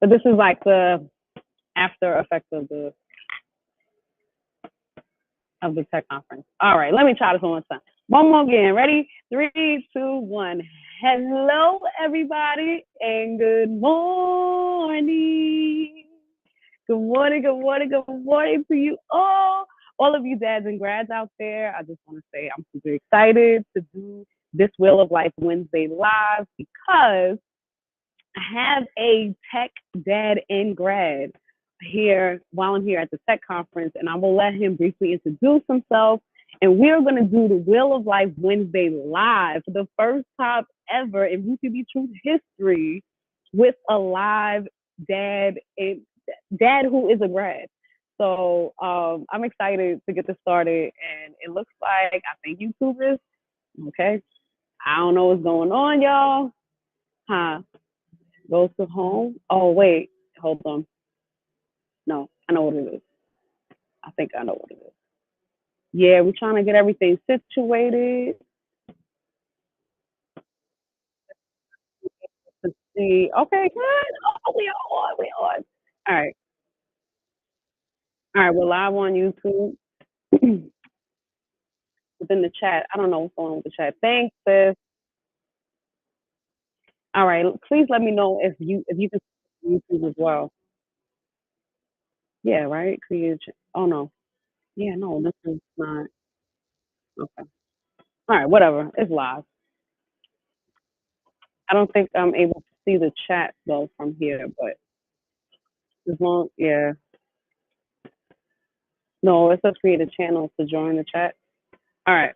But this is like the after effects of the tech conference. All right, let me try this one more time. One more again. Ready? 3, 2, 1. Hello, everybody, and good morning. Good morning, good morning, good morning to you all of you dads and grads out there. I just want to say I'm super excited to do this Wheel of Life Wednesday live because I have a tech dad and grad here while I'm here at the tech conference, and I will let him briefly introduce himself. And we're going to do the Wheel of Life Wednesday live for the first time ever in Ruthie Be Truth history with a live dad who is a grad. So I'm excited to get this started, and it looks like I think YouTubers. Okay, I don't know what's going on, y'all. Goes to home. Oh wait, hold on. No, I know what it is. I think I know what it is. Yeah, we're trying to get everything situated. Let's see. Okay, good. Oh, we on. We on. All right. All right. We're live on YouTube. Within the chat. I don't know what's going on with the chat. Thanks, sis. All right. Please let me know if you can see YouTube as well. Yeah. Right. Create. Oh no. Yeah. No. This is not. Okay. All right. Whatever. It's live. I don't think I'm able to see the chat though from here, but as long, yeah. No, it says create a channel to join the chat. All right.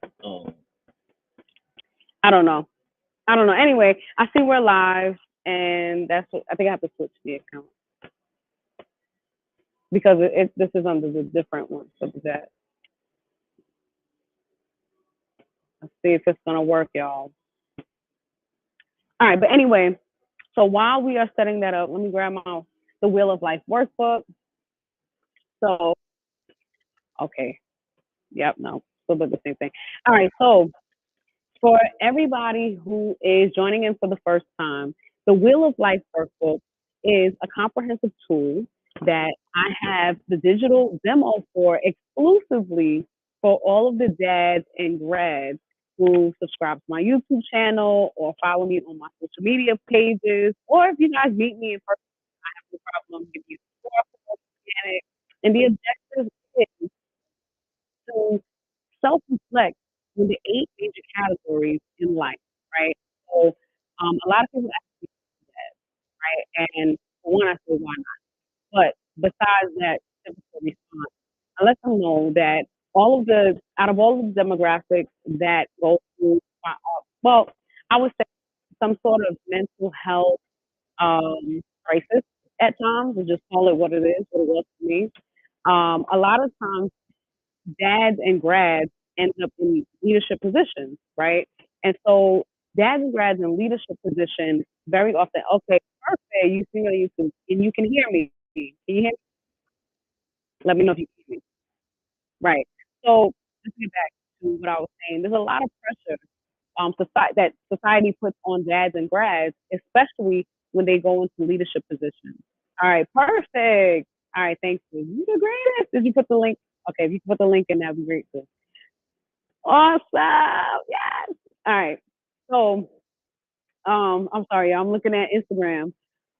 I don't know. I don't know. Anyway, I see we're live, and that's what I think I have to switch the account because this is under the different one. So that let's see if it's gonna work, y'all. All right, but anyway, so while we are setting that up, let me grab the Wheel of Life workbook. So, okay, yep, no, still did the same thing. All right, so for everybody who is joining in for the first time, the Wheel of Life workbook is a comprehensive tool that I have the digital demo for exclusively for all of the dads and grads who subscribe to my YouTube channel or follow me on my social media pages, or if you guys meet me in person, I have no problem giving you support. And the objective is to self-reflect on the 8 major categories in life, right? So a lot of people ask me that, right? And for one, I say, why not? But besides that typical response, I let them know that out of all of the demographics that go through, well, I would say some sort of mental health crisis at times, and just call it what it is, what it was for me. A lot of times dads and grads end up in leadership positions, right? And so dads and grads in leadership positions very often, okay, perfect, you see me on YouTube and you can hear me. Can you hear me? Let me know if you can hear me. Right. So let's get back to what I was saying. There's a lot of pressure that society puts on dads and grads, especially when they go into leadership positions. All right, perfect. All right, thanks. You the greatest. Did you put the link? Okay, if you can put the link in, that'd be great too. Awesome. Yes. All right. So, I'm sorry, I'm looking at Instagram,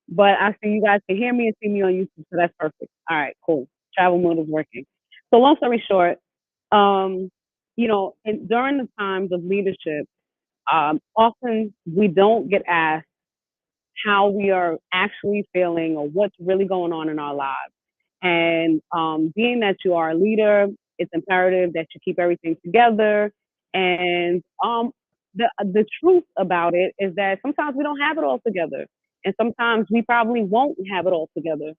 but I see you guys can hear me and see me on YouTube, so that's perfect. All right, cool. Travel mode is working. So, long story short, um, during the times of leadership, often we don't get asked how we are actually feeling or what's really going on in our lives. And being that you are a leader, it's imperative that you keep everything together. And the truth about it is that sometimes we don't have it all together, and sometimes we probably won't have it all together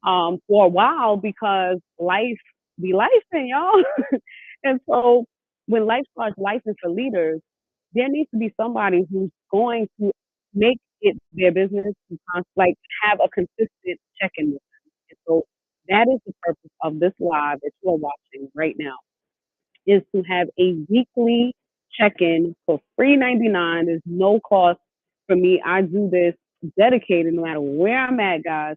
for a while because life be life, and y'all. And so when life starts life for leaders, there needs to be somebody who's going to make it their business to like have a consistent check-in with them. And so that is the purpose of this live that you are watching right now, is to have a weekly check-in for free 99. There's no cost for me. I do this dedicated, no matter where I'm at, guys.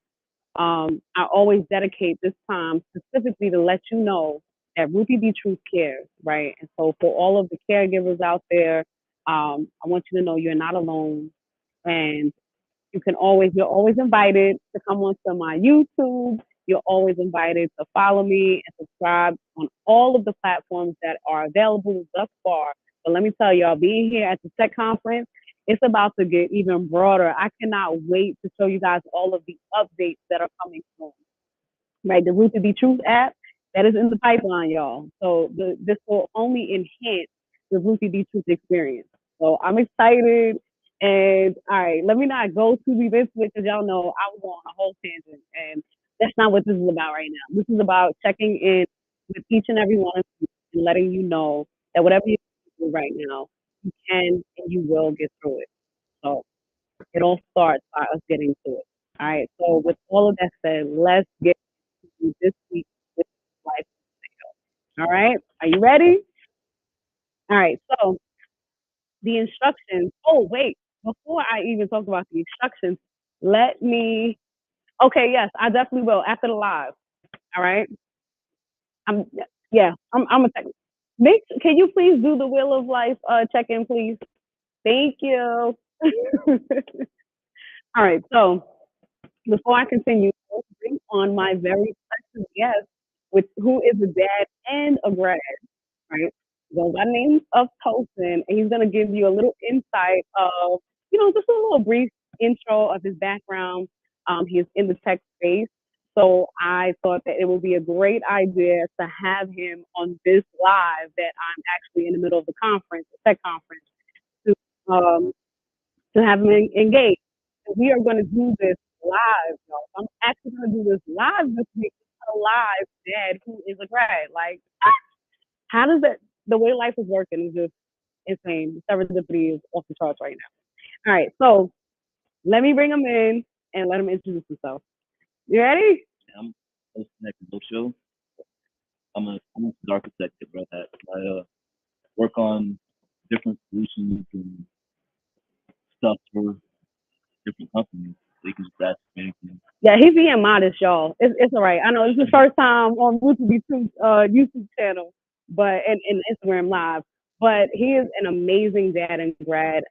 I always dedicate this time specifically to let you know that Ruthie B. Truth cares, right? And so for all of the caregivers out there, I want you to know you're not alone. And you're always invited to come onto my YouTube. You're always invited to follow me and subscribe on all of the platforms that are available thus far. But let me tell y'all, being here at the tech conference, it's about to get even broader. I cannot wait to show you guys all of the updates that are coming soon, right? The Ruthie B. Truth app that is in the pipeline, y'all. So this will only enhance the Ruthie B. Truth experience. So I'm excited. And all right, let me not go too deep into it because y'all know I was on a whole tangent, and that's not what this is about right now. This is about checking in with each and every one of you and letting you know that whatever you're doing right now, you can and you will get through it. So it all starts by us getting through it. All right. So with all of that said, let's get to this week with life. All right. Are you ready? All right. So the instructions. Oh, wait. Before I even talk about the instructions, let me. Okay. Yes, I definitely will after the live. All right. I'm. Yeah. I'm a tech. Make. Can you please do the Wheel of Life check in, please? Thank you. All right. So before I continue, let's bring on my very special guest, which who is a dad and a grad, right? Goes by the name of Tosin, and he's gonna give you a little insight of, just a little brief intro of his background. He is in the tech space, so I thought that it would be a great idea to have him on this live that I'm actually in the middle of the conference, the tech conference, to um, have him engage. And we are going to do this live, y'all. I'm actually going to do this live this week. A live dad who is a grad. Like, how does that? The way life is working is just insane. The serendipity is off the charts right now. All right, so let me bring him in and let him introduce himself. You ready? I'm hosting that show. I'm a architect, bro. I work on different solutions and stuff for different companies. They can grasp anything. Yeah, he's being modest, y'all. It's all right. I know it's the first time on Ruthie YouTube channel, but and Instagram Live. But he is an amazing dad and grad.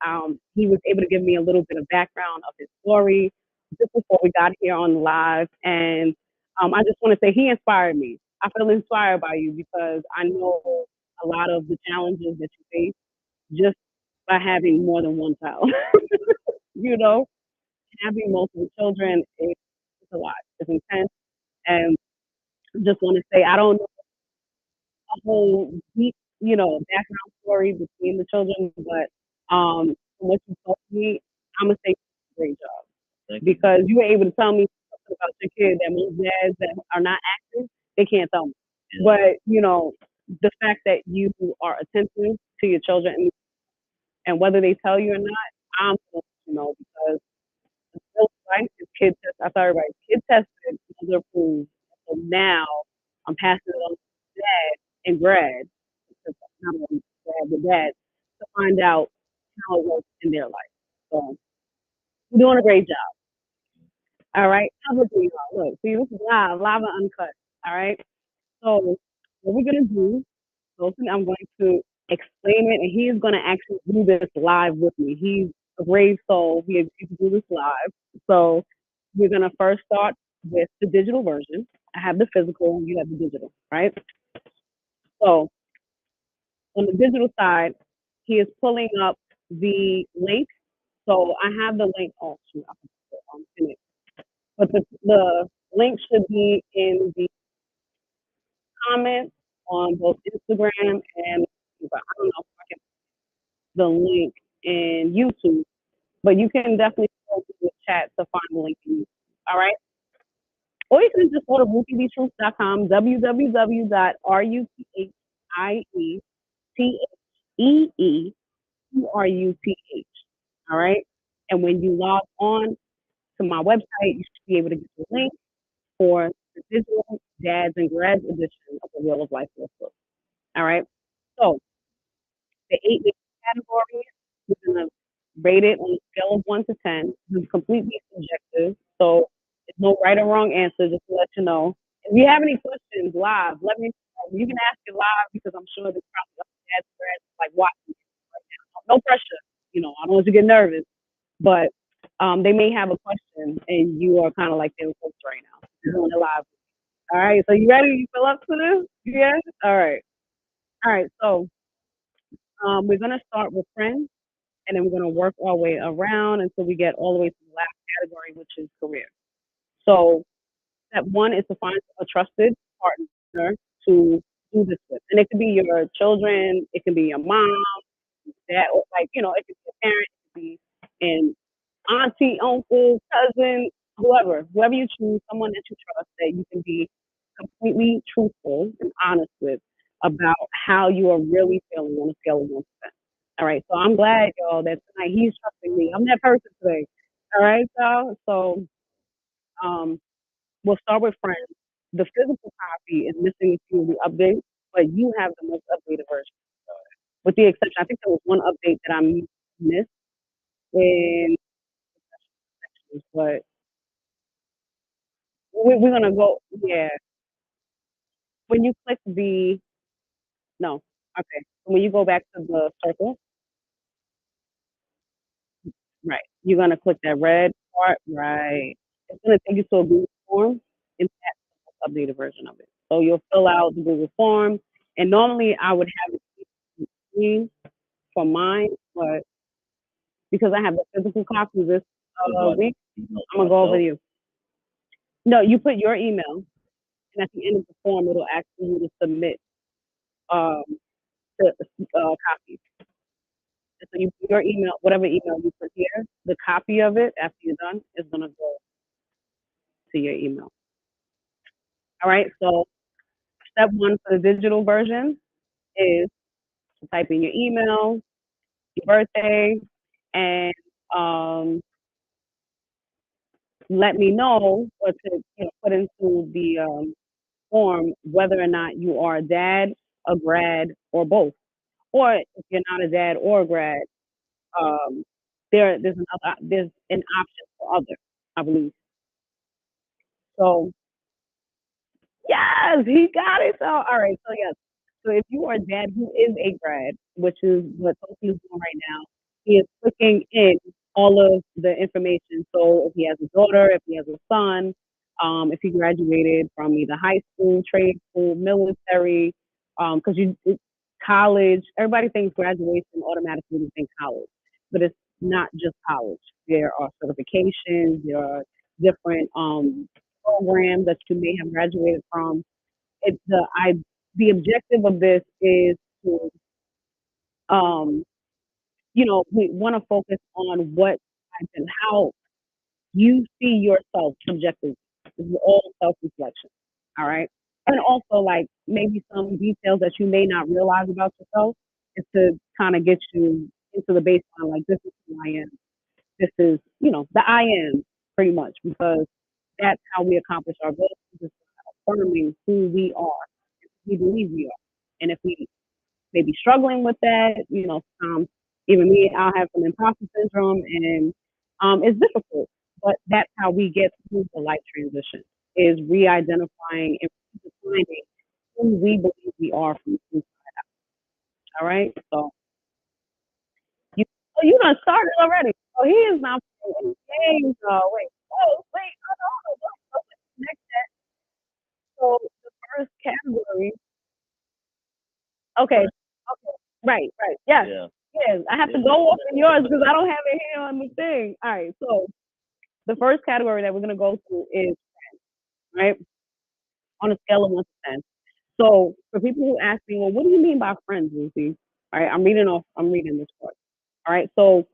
He was able to give me a little bit of background of his story just before we got here on live, and I just want to say he inspired me. I feel inspired by you because I know a lot of the challenges that you face just by having more than one child. you know, having multiple children is a lot. It's intense. And just want to say, I don't know a whole deep, background story between the children, but from what you told me, I'm gonna say great job because you were able to tell me something about your kid that most dads that are not active, they can't tell me. Yeah. But the fact that you are attentive to your children and whether they tell you or not, I'm supposed to know because right? It's kid test. I thought everybody kid tested, those are approved. So now I'm passing it on to dad and grad, because not only grad but dad, to find out how it works in their life. So you're doing a great job. All right. How about you? Look, see, this is live and uncut. All right. So what we're gonna do, I'm going to explain it, and he is gonna actually do this live with me. He's a brave soul. He agreed to do this live. So we're going to first start with the digital version. I have the physical, you have the digital, right? So on the digital side, he is pulling up the link. So I have the link. Oh, shoot, I put it. But the link should be in the comments on both Instagram and I don't know if I can the link in YouTube, but you can definitely go to the chat to find the link in YouTube. All right. Or you can just go to ruthiebtruth.com, www.ruthietruth. All right. And when you log on to my website, you should be able to get the link for the digital dads and grads edition of the Wheel of Life workbook. All right. So the 8 categories, we're going to rate it on a scale of 1 to 10. It's completely subjective, so there's no right or wrong answer. Just to let you know. If you have any questions live, let me know. You can ask it live because I'm sure there's probably other dads like watching right now. No pressure. I don't want you to get nervous, but they may have a question and you are kind of like their host right now. You're doing it live. All right. So you ready? You feel up to this? Yeah. All right. All right. So we're gonna start with friends, and then we're gonna work our way around until we get all the way to the last category, which is career. So step one is to find a trusted partner to do this with, and it could be your children, it can be your mom, dad, or like it could be a parent, it could be an auntie, uncle, cousin, whoever you choose, someone that you trust that you can be completely truthful and honest with about how you are really feeling on a scale of 1 to 10. All right, so I'm glad, y'all, that tonight he's trusting me. I'm that person today. All right, y'all. So we'll start with friends. The physical copy is missing a few of the updates, but you have the most updated version. With the exception, I think there was one update that I missed in, but we're gonna go. Yeah, when you click the no, okay. When you go back to the circle, right, you're gonna click that red part, right. It's gonna take you to a Google form, and that's the updated version of it. So you'll fill out the Google form, and normally I would have it clean for mine, but because I have the physical copy this week, I'm gonna go over to you. No, you put your email, and at the end of the form, it'll ask you to submit um, the copy. So you your email, whatever email you put here, the copy of it after you're done is gonna go to your email. All right. So step one for the digital version is to type in your email, your birthday, and um, let me know or to put into the form whether or not you are a dad, a grad, or both. Or if you're not a dad or a grad, um, there's an option for other, I believe. So yes, he got it. So all right, so yes. So if you are a dad who is a grad, which is what Sophie is doing right now, he is clicking in all of the information. So if he has a daughter, if he has a son, if he graduated from either high school, trade school, military, because college, everybody thinks graduation automatically they think college, but it's not just college. There are certifications, there are different program that you may have graduated from. It's the objective of this is to we want to focus on what and how you see yourself subjectively. This is all self reflection. All right. And also like maybe some details that you may not realize about yourself is to kind of get you into the baseline, like this is who I am. This is, the I am pretty much because that's how we accomplish our goals, just affirming who we are, we believe we are. And if we may be struggling with that, even me, I'll have some imposter syndrome and it's difficult. But that's how we get through the life transition is re-identifying and defining who we believe we are from the inside out. All right. So you done started already. Oh, he is not playing any games. Wait. Oh, wait. Oh, no. Next, so the first category. Okay. Okay. Right. Yes. Yeah. Yes. I have to go off in yours because I don't have it here on the thing. All right. So the first category that we're gonna go through is right on a scale of 1 to 10. So for people who ask me, well, what do you mean by friends, Ruthie? All right, I'm reading this part. All right, so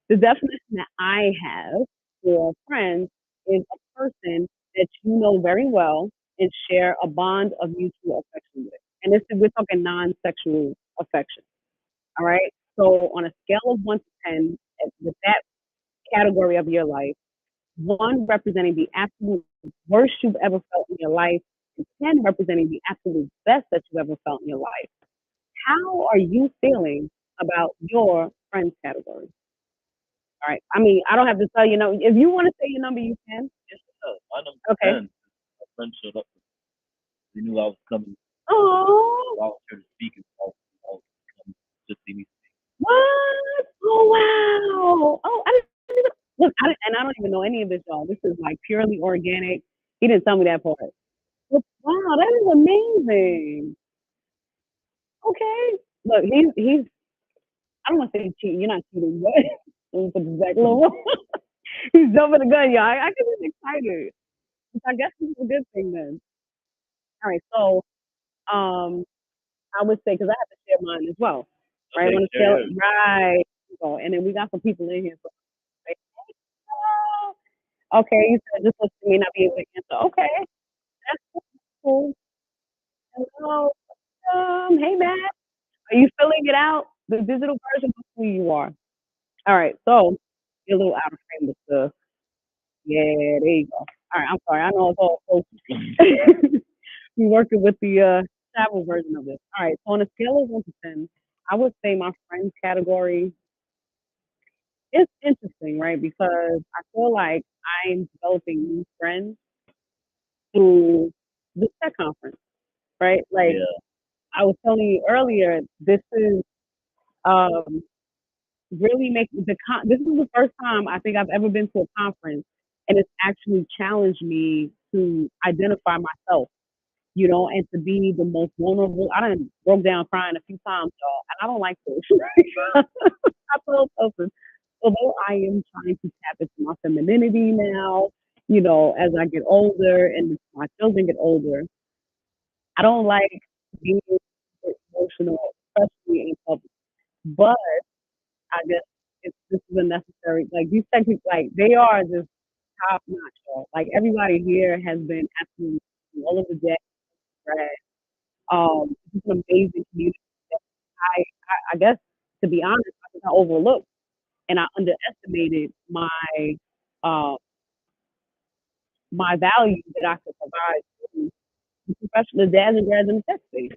the definition that I have for friends is a person that you know very well and share a bond of mutual affection with. And this is we're talking non-sexual affection. All right. So on a scale of 1 to 10, with that category of your life, 1 representing the absolute worst you've ever felt in your life, and 10 representing the absolute best that you've ever felt in your life. How are you feeling about your friends category? All right. I mean, I don't have to tell you no. If you want to say your number, you can. Yes, my number Okay. 10. My friend showed up. They knew I was coming. Oh, So I was here to speak, and I was come just see me. what? Oh, wow. Oh, I didn't even look. And I don't even know any of this, y'all. This is like purely organic. He didn't tell me that part. But, wow, that is amazing. Okay. Look, he's. I don't want to say cheating. You're not cheating, but let me put this back a little more. He's jumping the gun, y'all. I get excited. I guess this is a good thing then. All right. So, um, I would say because I have to share mine as well, right? Okay, On a sure, scale, yeah. right? So, and then we got some people in here. So, like, oh, okay, you said this person may not be able to answer. Okay, that's cool. Hello, hey Matt, are you filling it out? The digital version of who you are. All right, so you're a little out of frame with the. Yeah, there you go. All right, I'm sorry. I know it's all close. We're working with the travel version of this. All right, so on a scale of 1 to 10, I would say my friends category is interesting, right? Because I feel like I'm developing new friends through the tech conference, right? Like Yeah, I was telling you earlier, this is um, really making this is the first time I think I've ever been to a conference, and it's actually challenged me to identify myself, you know, and to be the most vulnerable. I done broke down crying a few times, y'all, and I don't like this. I told Elton, although I am trying to tap into my femininity now, you know, as I get older and my children get older, I don't like being emotional, especially in public. But I guess this is a necessary. Like these techniques, like they are just top notch, y'all. Like everybody here has been absolutely all of the day. Right? It's an amazing community. I guess to be honest, I think I overlooked and I underestimated uh, my value that I could provide to the professional dads and grads in the tech space.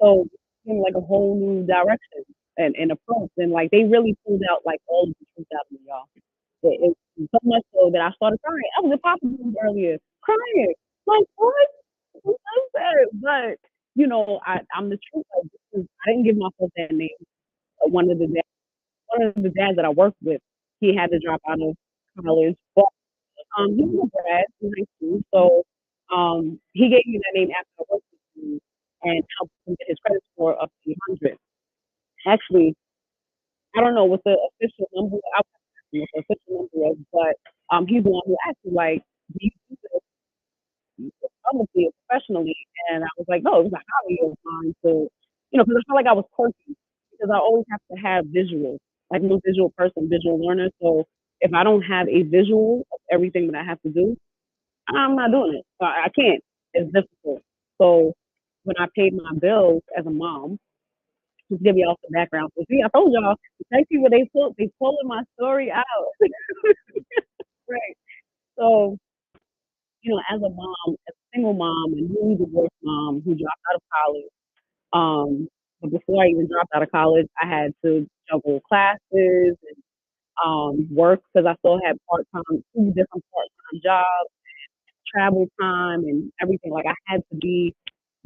So it seemed like a whole new direction and approach. And like they really pulled out like all of the truth out of me, y'all. So much so that I started crying. I was in Papa Room earlier, crying. Like, what? Who does that? But, you know, I'm the truth. Like, I didn't give myself that name. One of the dads that I worked with, he had to drop out of college. But he was a grad in high school. So he gave me that name after I worked with him and helped him get his credit score up to 100. Actually, I don't know what the official number. I was asking what the official number is, but he's the one who asked me like, "Do you do this publicly or professionally?" And I was like, "No, it was a hobby of mine to, you know, because I felt like I was quirky because I always have to have visuals. Like I'm a visual person, visual learner. So if I don't have a visual of everything that I have to do, I'm not doing it. So I can't. It's difficult. So when I paid my bills as a mom, just give y'all some background. So see, I told y'all, the tech people they pulling my story out. Right. So, you know, as a mom, as a single mom, and newly divorced mom who dropped out of college, but before I even dropped out of college, I had to juggle classes and work because I still had part time, two different part time jobs, travel time, and everything. Like I had to be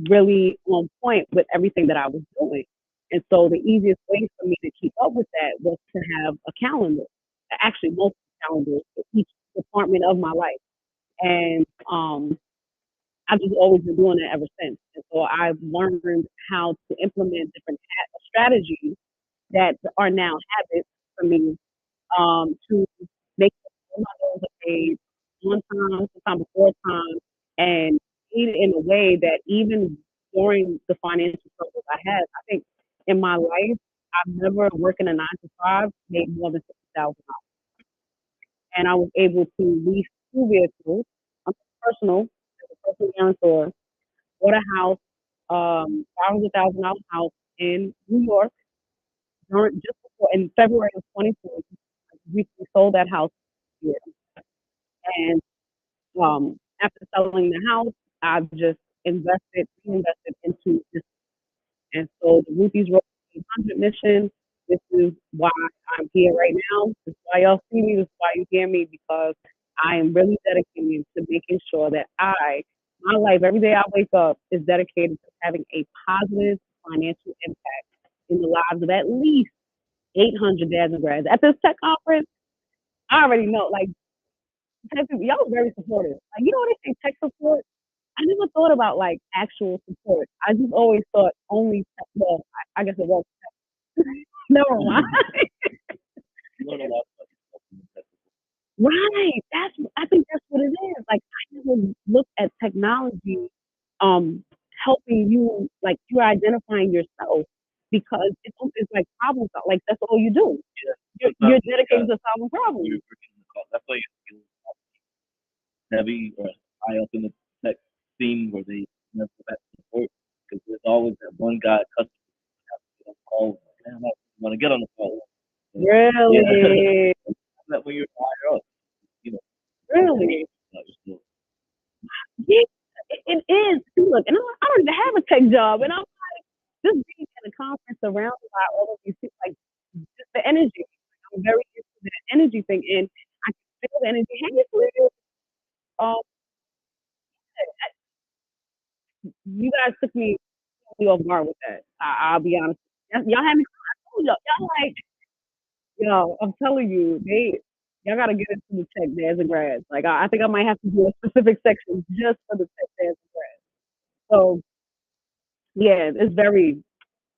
really on point with everything that I was doing. And so the easiest way for me to keep up with that was to have a calendar, actually multiple calendars for each department of my life. And I've just always been doing it ever since. And so I've learned how to implement different strategies that are now habits for me to make sure my bills are paid on time, sometimes before time, and eat it in a way that even during the financial struggles I had, I think in my life, I've never working a 9 to 5 made more than $50,000, and I was able to lease two vehicles, personal, as a personal guarantor, bought a house, $500,000 house in New York during just before in February of 2020. We sold that house here, and after selling the house, I've just reinvested into this. And so the Ruthie's Road 100 mission, This is why I'm here right now. This is why y'all see me. This is why you hear me because I am really dedicated to making sure that my life, every day I wake up, is dedicated to having a positive financial impact in the lives of at least 800 dads and grads. At this tech conference, I already know, like, y'all are very supportive. Like, you know what they say, tech support? I never thought about, like, actual support. I just always thought only, well, I guess it was. Never mind. You learn a lot about yourself in the tech. Right. I think that's what it is. Like I never look at technology helping you like you're identifying yourself because it's like problem solving. Like that's all you do. Yeah. You're Sometimes dedicated to solving problems. you're working in the call. That's why you feel heavy or high up in the tech scene where they never go back to support because there's always that one guy customer have to get on the call. Man, I want to get on the call. So, yeah. Really? That when you're higher up, you know, Really? yourself. Yeah, it is. See, look, and I don't even have a tech job and I'm just being at a conference surrounded by all of these people, like just the energy. I'm very into that energy thing and I can feel the energy. Hey, Liz. Um, you guys took me off guard with that. I'll be honest. Y'all had me. I told y'all like, yo, I'm telling you, y'all gotta get into the tech dads and grads. Like, I think I might have to do a specific section just for the tech dads and grads. So yeah, it's very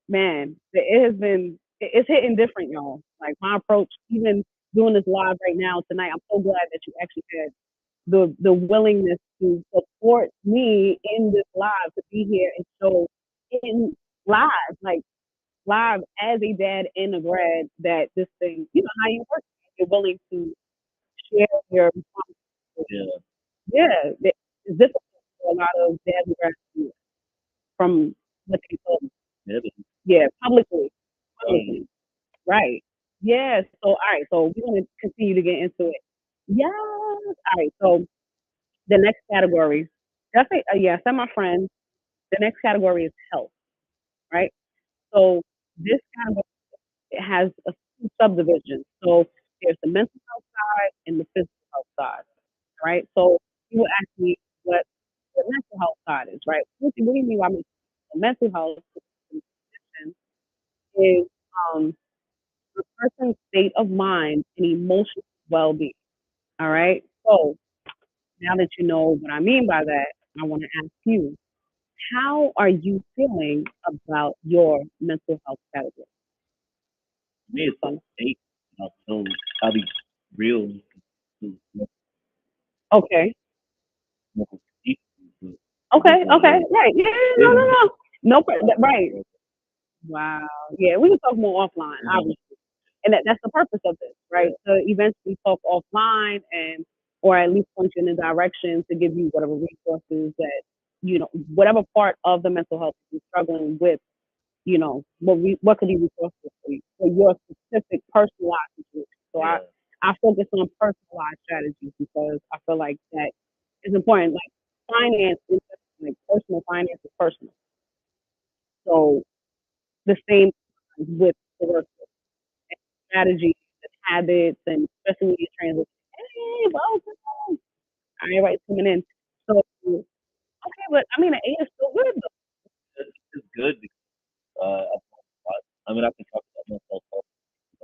man. It has been. It's hitting different, y'all. Like my approach, even doing this live right now tonight. I'm so glad that you actually had the willingness to support me in this live to be here and show in live, like live as a dad and a grad that this thing, you know, how you work. You're willing to share your responsibility. Yeah. Yeah, it's difficult for a lot of dads and grads from what they told me. Yeah. Yeah, publicly. Um, Publicly. Right. Yeah. So all right, so we're gonna continue to get into it. Yes. All right. So the next category, that's yes, I'm my friend. The next category is health, right? So this category it has a few subdivisions. So there's the mental health side and the physical health side, right? So you will ask me what the mental health side is, right? What do you mean by mental health is um, the person's state of mind and emotional well-being. All right. So now that you know what I mean by that, I want to ask you, how are you feeling about your mental health category? me, it's a state. So I'll be real. To Okay. local people, but Okay. there's Okay. Right. Yeah. No. No. business. No. No. Right. Wow. Yeah. We can talk more offline, obviously, and that's the purpose of this, right? To eventually talk offline and, or at least point you in a direction to give you whatever resources that you know, whatever part of the mental health you're struggling with, you know, what could be resources for your specific personalized situation. So Yeah. I focus on personalized strategies because I feel like that is important. Like finance is like personal finance is personal. So the same with the work strategies and habits and especially when you're transitioning. Hey, welcome. Everybody's coming in. So okay, but I mean the eight is still good though. It's good because I mean, I can talk about myself.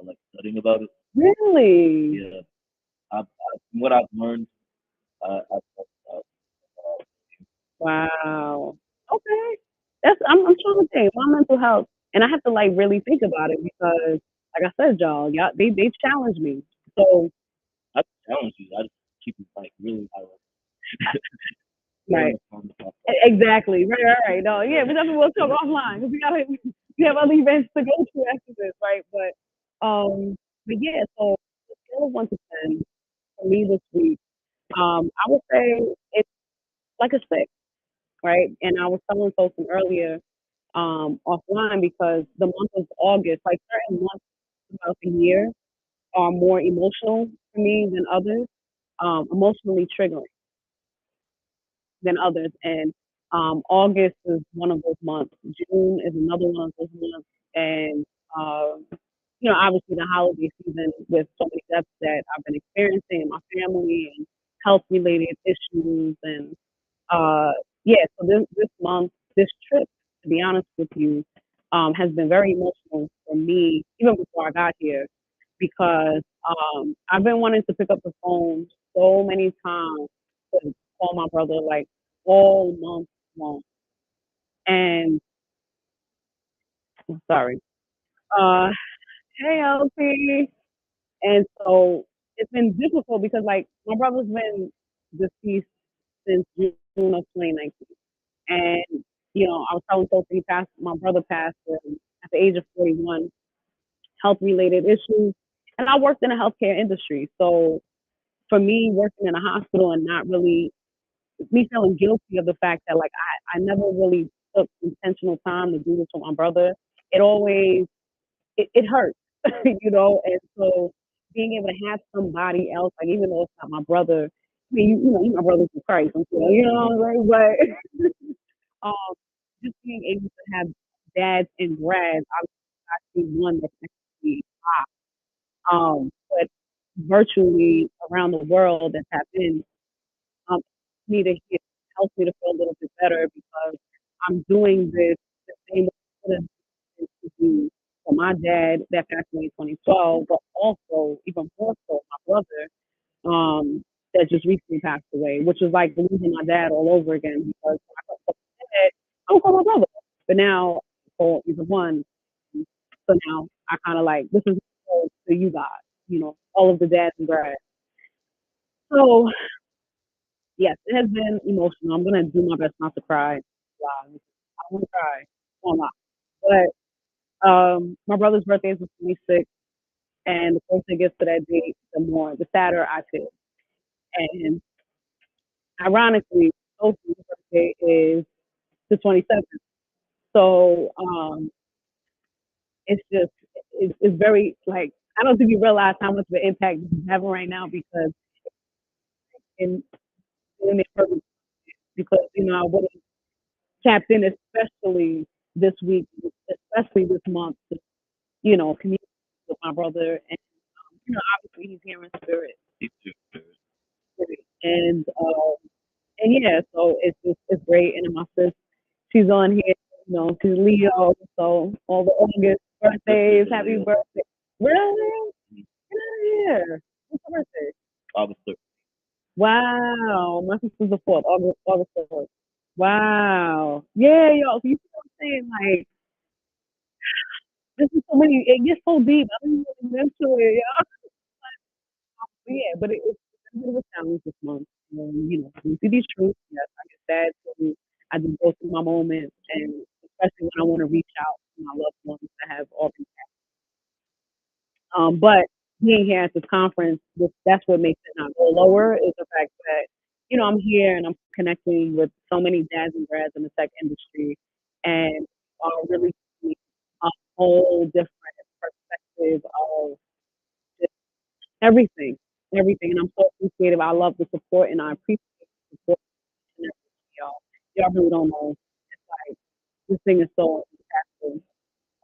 I like studying about it. Really? Yeah. From what I've learned, I've talked about Wow. Okay. I'm trying to think. My mental health and I have to like really think about it because like I said, y'all they challenge me. So I challenge you. I just keep it like really high level. right. Fun to talk about. Exactly. Right. No, yeah, but definitely we'll talk offline because we have other events to go to after this, right? But yeah, so the scale of 1 to 10 for me this week, I would say it's like a 6, right? And I was telling Sophie earlier, offline because the month of August, like certain months throughout the year are more emotional for me than others, emotionally triggering than others. And August is one of those months. June is another one of those months. And obviously the holiday season with so many deaths that I've been experiencing in my family and health related issues and uh yeah, so this month, this trip, to be honest with you, has been very emotional for me even before I got here because I've been wanting to pick up the phone so many times to call my brother like all month long. And I'm sorry. Uh hey LP. And so it's been difficult because like my brother's been deceased since June of 2019. And, I was telling Sophie, my brother passed at the age of 41, health related issues. And I worked in the healthcare industry. So for me, working in a hospital and not really, me feeling guilty of the fact that like I never really took intentional time to do this with my brother, it always, it hurts, and so being able to have somebody else, like even though it's not my brother, I mean, you my brother through Christ, I'm saying, but um, just being able to have dads and grads, I see one that's actually but virtually around the world that have been me to hear, helps me to feel a little bit better because I'm doing this the same way to do for my dad that passed away in 2012, but also even more so my brother that just recently passed away, which was like losing my dad all over again because when I got my dad, I don't call my brother, but now I call either one. So now I kind of like this is to you guys, all of the dads and grads. So yes, it has been emotional. I'm gonna do my best not to cry. Wow, I don't want to cry. I'm not. But my brother's birthday is the 26th, and the closer it gets to that date, the sadder I feel. And ironically, Sophie's birthday is the 27th. So it's just it's very like I don't think you realize how much of an impact this is having right now because in in it because I would have tapped in especially this week, especially this month to communicate with my brother and obviously he's here in spirit and yeah, so it's great. And then my sis, she's on here, she's Leo, so all the August birthdays, happy birthday. Really? Get out of here. What's your birthday? August 3rd. Wow. My sister's the fourth, August 4th. Wow. Yeah, yo, so you see what I'm saying? Like, this is so many, it gets so deep. I don't even get into it, yeah. But yeah, but it's a bit of a challenge this month. To be true, yes, I get sad. So I just go through my moments, and especially when I want to reach out to my loved ones that have all been. But being here at this conference, that's what makes it not go lower is the fact that I'm here and I'm connecting with so many dads and grads in the tech industry, and really seeing a whole different perspective of everything, everything. And I'm so appreciative. I love the support and I appreciate the support and everything, y'all. Y'all really don't know. It's like this thing is so impactful.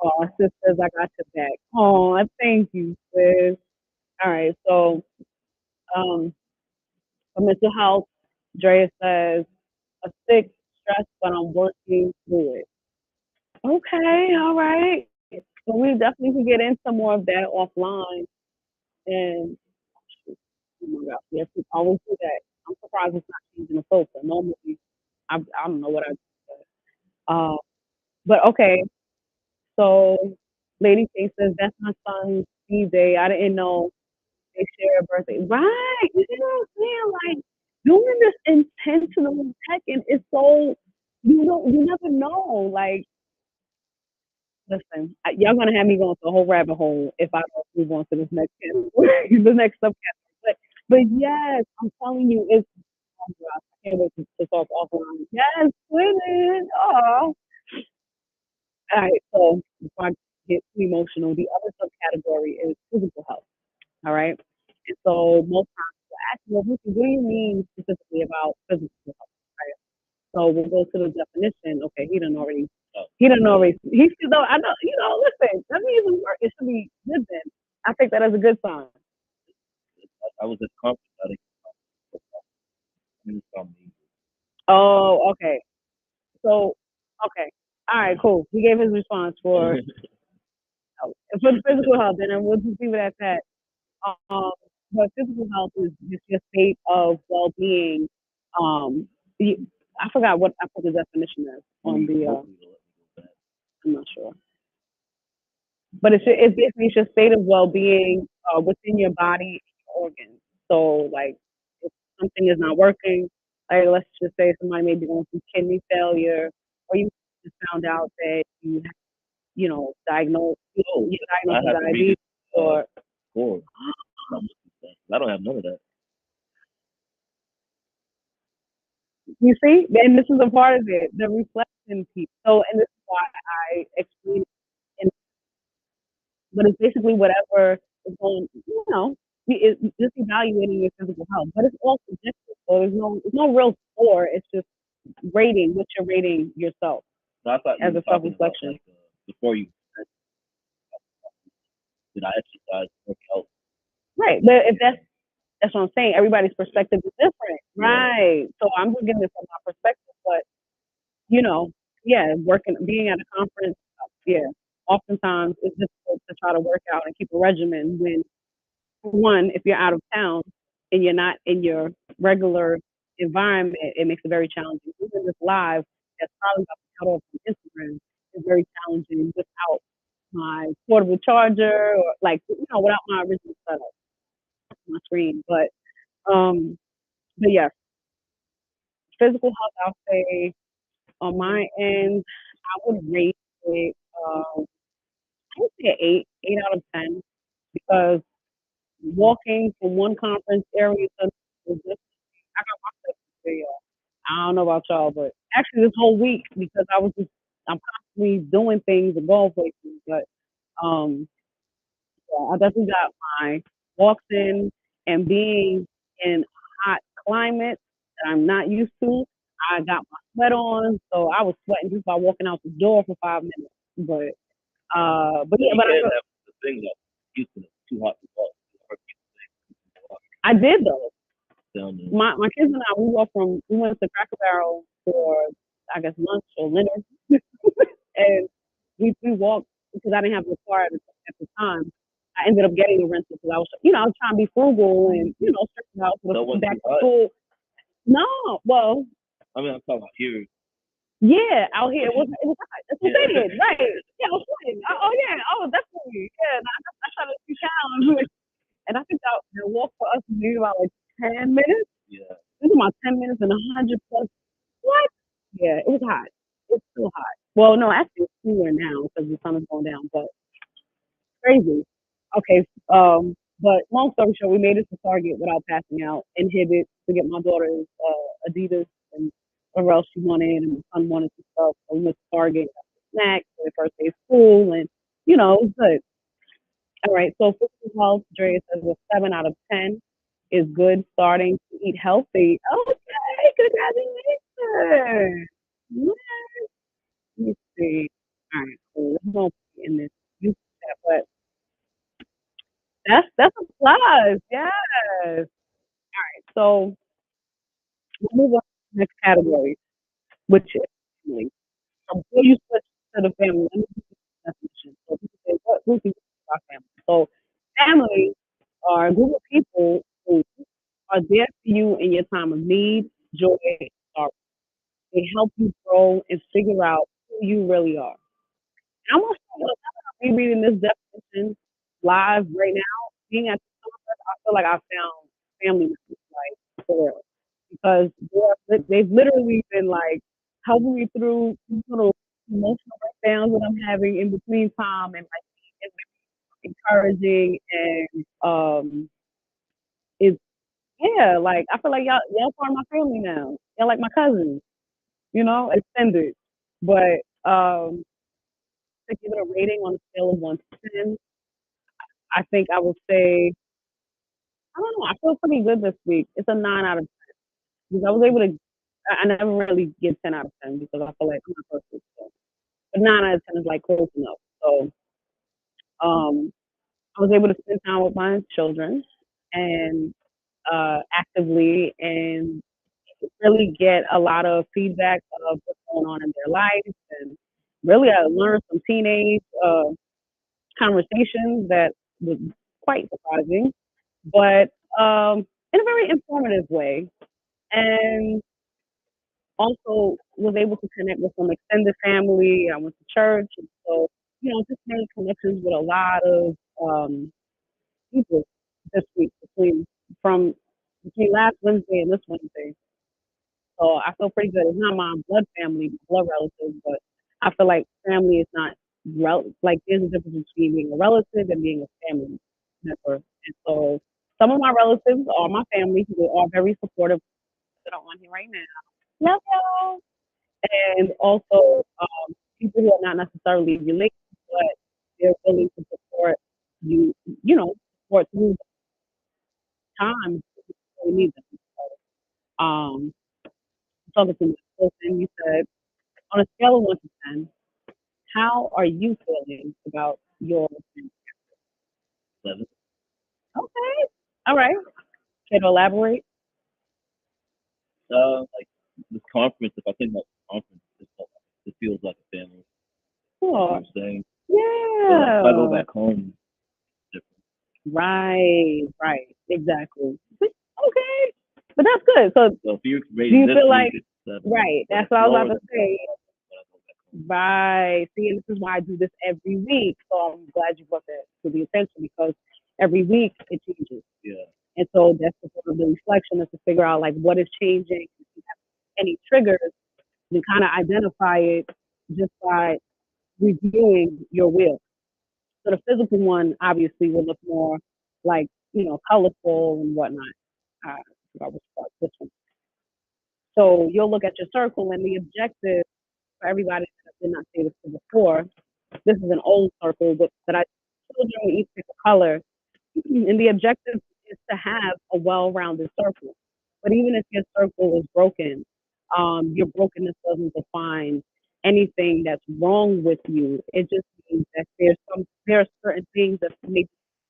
Oh, sisters, I got your back. Oh, thank you, sis. All right, so for mental health, Drea says a sick, stressed, but I'm working through it. Okay, all right. So we definitely can get into more of that offline. And oh my God, yes, we always do that. I'm surprised it's not changing the sofa. Normally, I don't know what I. Uh, but okay, so Lady K says that's my son's DJ. I didn't know they share a birthday. Right? You know what I'm saying? Like doing this intentional checking is so you never know. Like, listen, y'all gonna have me going to a whole rabbit hole if I don't move on to this next category, the next subcategory. But yes, I'm telling you, it's oh gosh, I can't wait to talk offline. Yes, women. Oh. All right, so before I get too emotional, the other subcategory is physical health. All right. And so most times people ask me, well, what do you mean specifically about physical health? Right. So we'll go to the definition. Okay, he done already. He didn't know race. He should know. I know. Listen. That means it should be good then. I take that as a good sign. I was at conference. I think it's from Oh, okay. So, okay. All right, cool. He gave his response me. for the physical health, and then we'll just leave it at that. Um, but physical health is just your state of well-being. Um, I forgot what I put the definition as on the. I'm not sure, but it's basically it's your state of well-being within your body and organs. So, like, if something is not working, like let's just say somebody may be going through kidney failure, or you just found out that Oh, you I diagnosed with have to read diabetes, it. or Score. I don't have none of that. you see, and this is a part of it, the reflection piece. So, and this is why I explain it, but it's basically whatever is going, it's just evaluating your physical health, but it's all subjective. So there's no real score. It's just rating, what you're rating yourself So I thought you as were a self talking about reflection. like before you did I exercise, work out. Right. But if that's what I'm saying. Everybody's perspective is different. Yeah. Right. So I'm just giving it from my perspective, but you know, yeah, being at a conference, yeah, oftentimes it's difficult to try to work out and keep a regimen when, one, if you're out of town and you're not in your regular environment, it makes it very challenging. Even this live that's probably about to cut off from Instagram is very challenging without my portable charger or like, without my original setup, my screen. Um, but yeah, physical health, I'll say on my end, I would rate it. I would say 8 out of 10 because walking from one conference area to another, I got my stuff to say, y'all. I don't know about y'all, but actually this whole week because I'm constantly doing things and going places, but um, yeah, I definitely got my walks in and being in a hot climate that I'm not used to. I got my sweat on, so I was sweating just by walking out the door for 5 minutes. But yeah, You but I can't feel, have the thing that Houston is too hot to walk. I did though. Down there. My kids and I we went to Cracker Barrel for I guess lunch or dinner, and we walked because I didn't have a car at the time. I ended up getting a rental because I was trying to be frugal and stressing out for So it the wasn't back too to hot. school. No, well, I mean, I'm talking about here. yeah, out here it was hot. That's what Yeah. they did, right? Yeah, I was sweating. Oh yeah, oh definitely, yeah. And I shot a few pounds, and I think that the walk for us was maybe about like 10 minutes. Yeah. This is about 10 minutes and 100 plus. What? Yeah, it was hot. It's still hot. Well, no, actually it's cooler now because the sun is going down, but crazy. Okay, but long story short, we made it to Target without passing out. Inhibit to get my daughter's Adidas and whatever else she wanted, and my son wanted some stuff. So we went to Target, got some snacks for the first day of school, and it was good. All right, so physical health, Dre says a 7 out of 10 is good starting to eat healthy. Okay, congratulations. Yeah, let me see. All right, cool. There's no in this you chat, but that's a plus. Yes. So we'll move on to the next category, which is family. So before you switch to the family, let me give you the definition. So people say, what Ruthie about family? So family are a group of people who are there for you in your time of need, joy, and sorrow. They help you grow and figure out who you really are. And I'm also rereading this definition live right now. Being at the conference, I feel like I found family members, like for real, because they've literally been like helping me through little emotional breakdowns that I'm having in between time, and like encouraging and it's yeah, like I feel like y'all part of my family now. Y'all like my cousins, extended. But to give it a rating on a scale of 1 to 10, I think I would say I don't know. I feel pretty good this week. It's a 9 out of 10 because I was able to. I never really give 10 out of 10 because I feel like I'm not perfect. So. but 9 out of 10 is like close enough. So um, I was able to spend time with my children and actively and really get a lot of feedback of what's going on in their lives and really I learned some teenage conversations that was quite surprising, but in a very informative way. And also was able to connect with some extended family. I went to church, and so just made connections with a lot of people this week from between last Wednesday and this Wednesday. So I feel pretty good. It's not my blood family, blood relatives, but I feel like family is not like there's a difference between being a relative and being a family member. And so some of my relatives are my family who are very supportive that are on here right now. Love y'all. And also people who are not necessarily related, but they're willing to support you, support through times when we need them. Um, talking to my person, you said on a scale of 1 to 10, how are you feeling about your family? 7. Okay. All right. Can you elaborate? Like this conference, if I think about the conference, it feels like a family. You know what Sure. I'm saying? But like if I go Yeah. back home, it's different. Right. Right. Exactly. Okay. But that's good. So So if you're do raised you this feel week, like it's 7. right? But That's it's what I was lower about to than say. when I go back home. Right. See, and this is why I do this every week. So I'm glad you brought that to the attention because every week it changes. Yeah. And so that's the sort of the reflection is to figure out like what is changing, if you have any triggers, and kind of identify it just by reviewing your will. So the physical one obviously will look more like, colorful and whatnot. I forgot which part this one. So you'll look at your circle and the objective for everybody that did not say this before. This is an old circle, but that I children will each pick a color. And the objective is to have a well-rounded circle. But even if your circle is broken, your brokenness doesn't define anything that's wrong with you. It just means that there are certain things that may be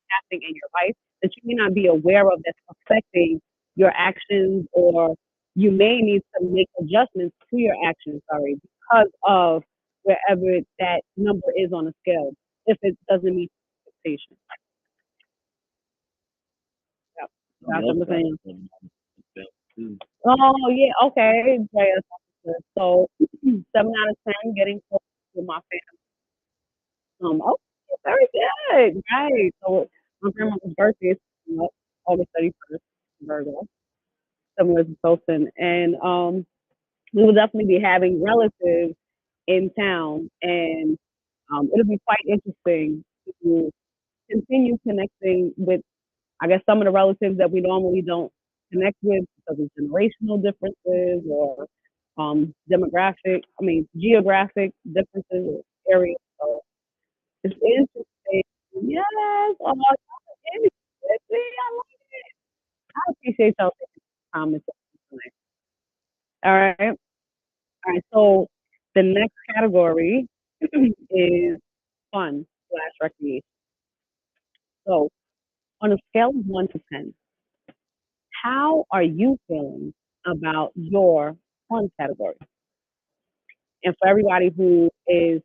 happening in your life that you may not be aware of that's affecting your actions, or you may need to make adjustments to your actions, sorry, because of wherever that number is on a scale, if it doesn't meet expectations. Yeah. On That's the what other I'm side, saying. it's family too. Oh yeah, okay. Yes. So 7 out of 10, getting close to my family. Oh, very good. Right. So my grandmother's birthday is coming up, August 31st, Virgo, 7 years of Tosin. And we will definitely be having relatives in town, and it'll be quite interesting to continue connecting with, I guess, some of the relatives that we normally don't connect with because of generational differences or geographic differences or areas. So it's interesting. Yes. Oh, see, I like it. I appreciate y'all taking the time to tonight. All right. All right. So the next category is fun slash recreation. So on a scale of 1 to 10, how are you feeling about your fun category? And for everybody who is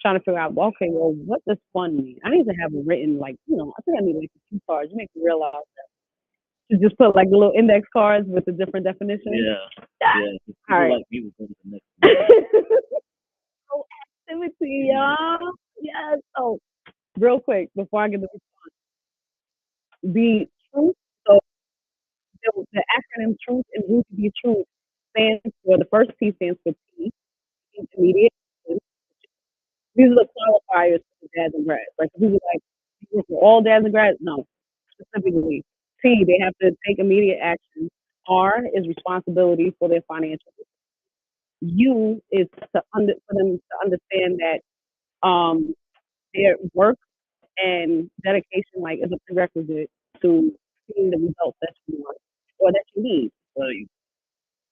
trying to figure out, well, okay, well, what does fun mean? I need to have it written, like, I think I need like 2 cards. You make me realize that. To just put like the little index cards with the different definitions. Yeah. Ah, Yeah. all People right. like me will go to the next one. So activity, y'all. Yes. So real quick before I get the truth. So the acronym truth and root to be truth stands for the first T stands for T, intermediate. These are the qualifiers for dads and grads. Like if we were like for all dads and grads, no. Specifically. T, they have to take immediate action. R is responsibility for their financial. U is for them to understand that their work and dedication like is a prerequisite to seeing the results that you want or that you need. Well,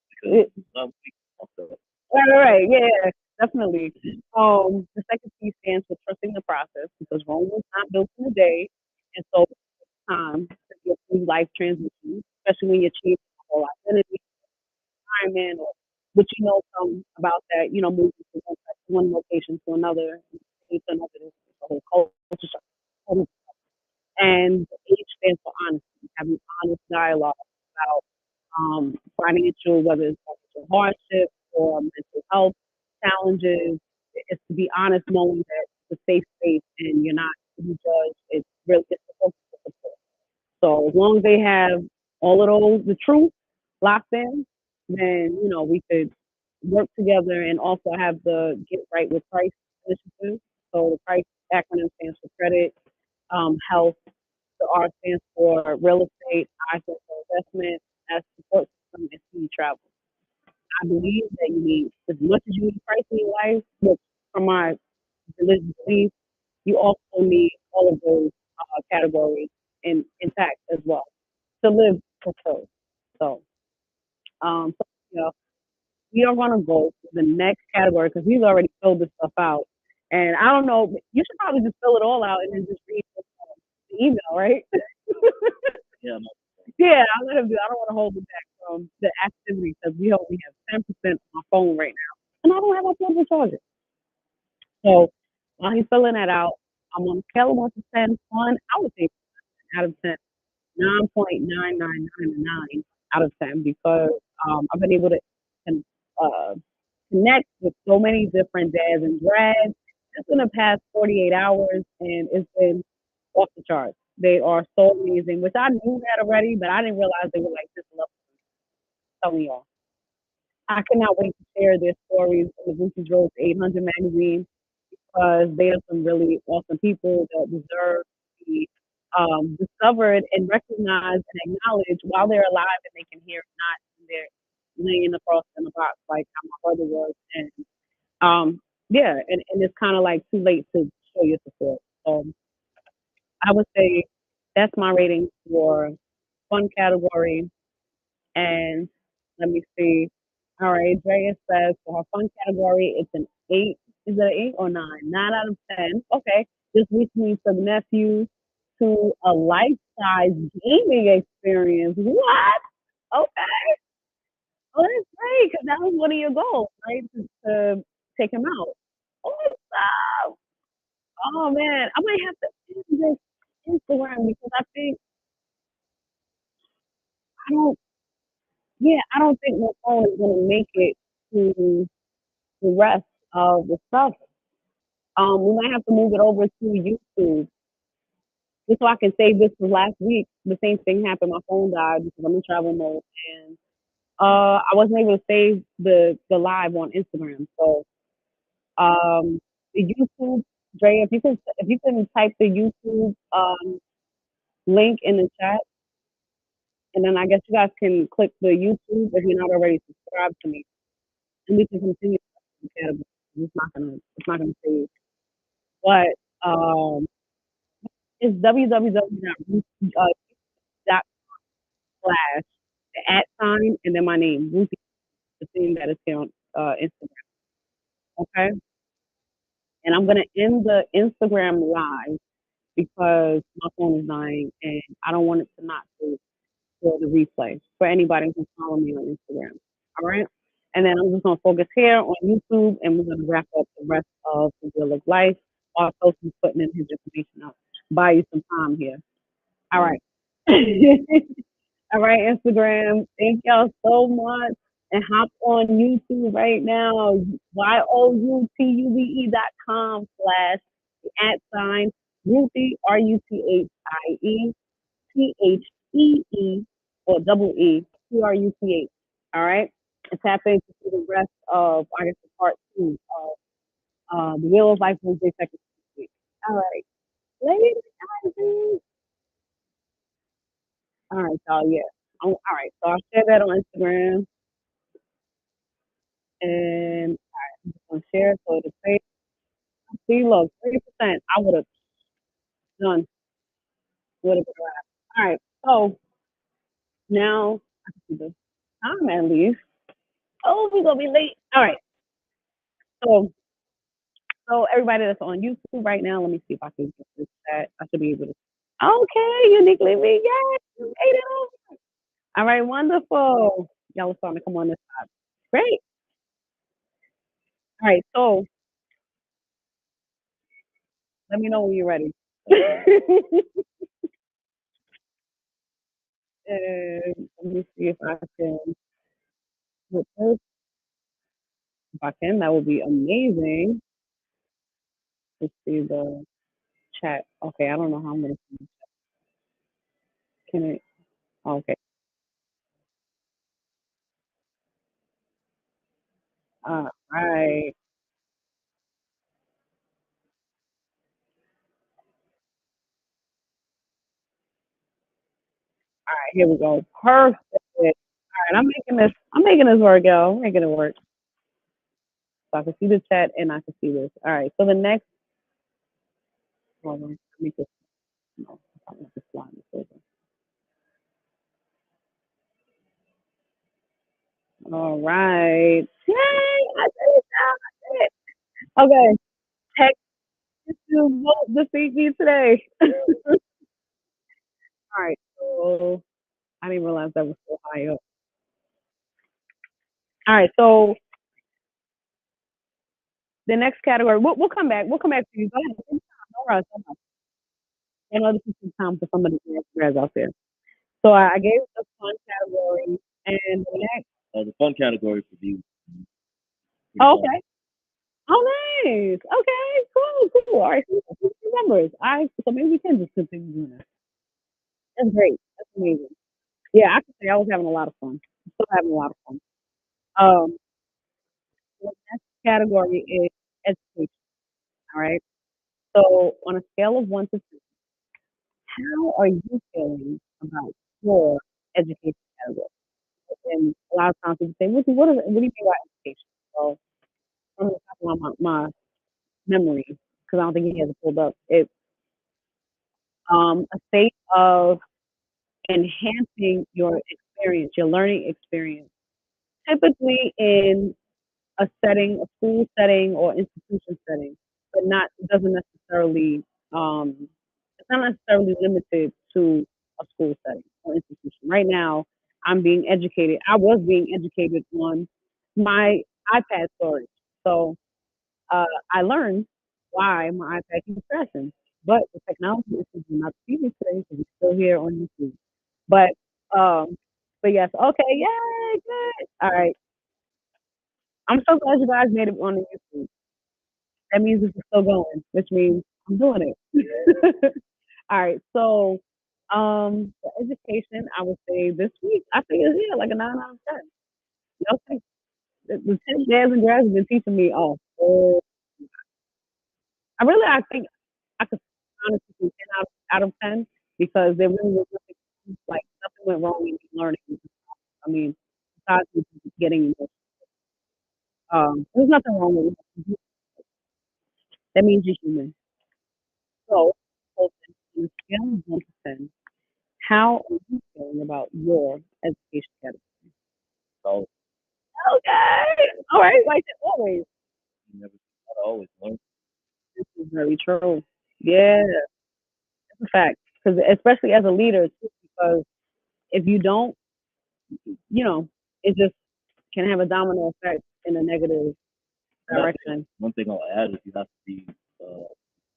because It, some people also right, yeah. definitely. The second T stands for trusting the process because Rome was not built in a day, and so it takes time to get through life transitions, especially when you're changing the whole identity, environment, or what you know some about that, moving from one location to another, to another, the whole culture shock. And H stands for honesty, having honest dialogue about financial, whether it's financial hardship or mental health challenges. It's to be honest, knowing that it's a safe space and you're not being judged. It's really it's supposed to support. So as long as they have all of those, the truth locked in, then we could work together and also have the Get Right with Price initiative. So the Price acronym stands for credit, health. The R stands for real estate. I stand for investment. S support system and C travel. I believe that you need as much as you need price in your life, which from my religious belief, you also need all of those categories intact as well to live fulfilled. So, so we are going to go to the next category because we've already filled this stuff out. And I don't know, you should probably just fill it all out and then just read the email, right? Yeah, Yeah, I'll let him do. I don't want to hold him back from the activity because we only have 10% on my phone right now, and I don't have my portable charger. So while he's filling that out, I'm on a scale of 1 to 10. One, I would say out of 10, 9.9999 out of 10 because I've been able to uh, connect with so many different dads and drags just in the past 48 hours, and it's been off the charts. They are so amazing, which I knew that already, but I didn't realize they were like this level. Telling y'all, I cannot wait to share their stories in the Ruthie's Road to 800 magazine because they are some really awesome people that deserve to be discovered and recognized and acknowledged while they're alive and they can hear it, not when they're laying across in the box like how my brother was. And yeah, and it's kind of like too late to show your support. So I would say that's my rating for fun category. And let me see. All right, Drea says for her fun category, it's an 8. Is it an 8 or 9? 9 out of 10. Okay. This week means some nephews to a life-size gaming experience. What? Okay. Oh, that's great because that was one of your goals, right? To take him out. Awesome. Oh man, I might have to end this Instagram because I think I don't. Yeah, I don't think my phone is gonna make it to the rest of the stuff. We might have to move it over to YouTube just so I can save this for last week. The same thing happened. My phone died because I'm in travel mode, and I wasn't able to save the live on Instagram. So the YouTube, Dre, if you can type the YouTube link in the chat, and then I guess you guys can click the YouTube if you're not already subscribed to me, and we can continue. It's not gonna save, but it's www.ruthie.com slash the at sign and then my name, Ruthie, the thing that is here on Instagram. Okay. And I'm going to end the Instagram live because my phone is dying and I don't want it to not save for the replay for anybody who's following me on Instagram. All right. And then I'm just going to focus here on YouTube and we're going to wrap up the rest of the Wheel of Life. Also, he's putting in his information out. Buy you some time here. All right. All right, Instagram. Thank y'all so much. And hop on YouTube right now. youtube.com/ the at sign Ruthie RUTHIE or double ETRUTH. All right. And tap in to see the rest of I guess the part 2 of the Wheel of Life Wednesday second week. All right. Ladies and gentlemen. All right, y'all. Yeah. All right. So I'll share that on Instagram. And I'm just gonna share it so it'll say, see, look, 30%. I would have done, would have been all right. So now I can see the time at least. Oh, we're gonna be late. All right. So, so everybody that's on YouTube right now, let me see if I can get this chat. I should be able to. Okay, uniquely me. Yes, you made it over. All right, wonderful. Y'all are starting to come on this side. Great. All right, so let me know when you're ready. And let me see if I can put this. If I can, that would be amazing. Let's see the chat. Okay, I don't know how I'm gonna. Can it? Okay. All right. All right. Here we go. Perfect. All right. I'm making this. I'm making this work, y'all. I'm making it work. So I can see the chat and I can see this. All right. So the next. Hold on. Let me just. No, I'm not just slide this over. All right. Yay! I did it. I did it. Okay. Text to vote defeat me today. All right. So I didn't realize that was so high up. All right. So the next category, we'll come back. We'll come back to you. Go ahead. No rush. No rush. I know this is some time for some of the guys out there. So I gave the fun category, and the next. The fun category for you. Oh, okay. Oh, nice. Okay. Cool. Cool. All right. So numbers. All right. So maybe we can just continue doing that. That's great. That's amazing. Yeah, I can say I was having a lot of fun. Still having a lot of fun. Um, the next category is education. All right. So on a scale of 1 to 10, how are you feeling about your education category? And a lot of times people say, what do you mean by education? So from the top of my memory, because I don't think he has it pulled up, it's a state of enhancing your experience, your learning experience, typically in a setting, a school setting or institution setting, but not, it doesn't necessarily, um, it's not necessarily limited to a school setting or institution. Right now, I'm being educated. I was being educated on my iPad storage. So uh, I learned why my iPad keeps crashing. But the technology issues are not TV today, so we're still here on YouTube. But um, but yes, okay, yay, good. All right. I'm so glad you guys made it on the YouTube. That means this is still going, which means I'm doing it. All right, so for education, I would say this week, I think it's yeah, like a 9 out of 10. You know, the 10 dads and grads have been teaching me, I think I could honestly say 10 out of 10 because there really was nothing, like nothing went wrong in learning. I mean, besides me getting, there's nothing wrong with it. That means you're human. So, on a scale of 1 to 10, how are you feeling about your education category? So Okay. All right. Like always. you never gotta always learn. This is very true. Yeah, it's a fact. Because especially as a leader, too, because if you don't, you know, it just can have a domino effect in a negative direction. One thing I'll add is you have to be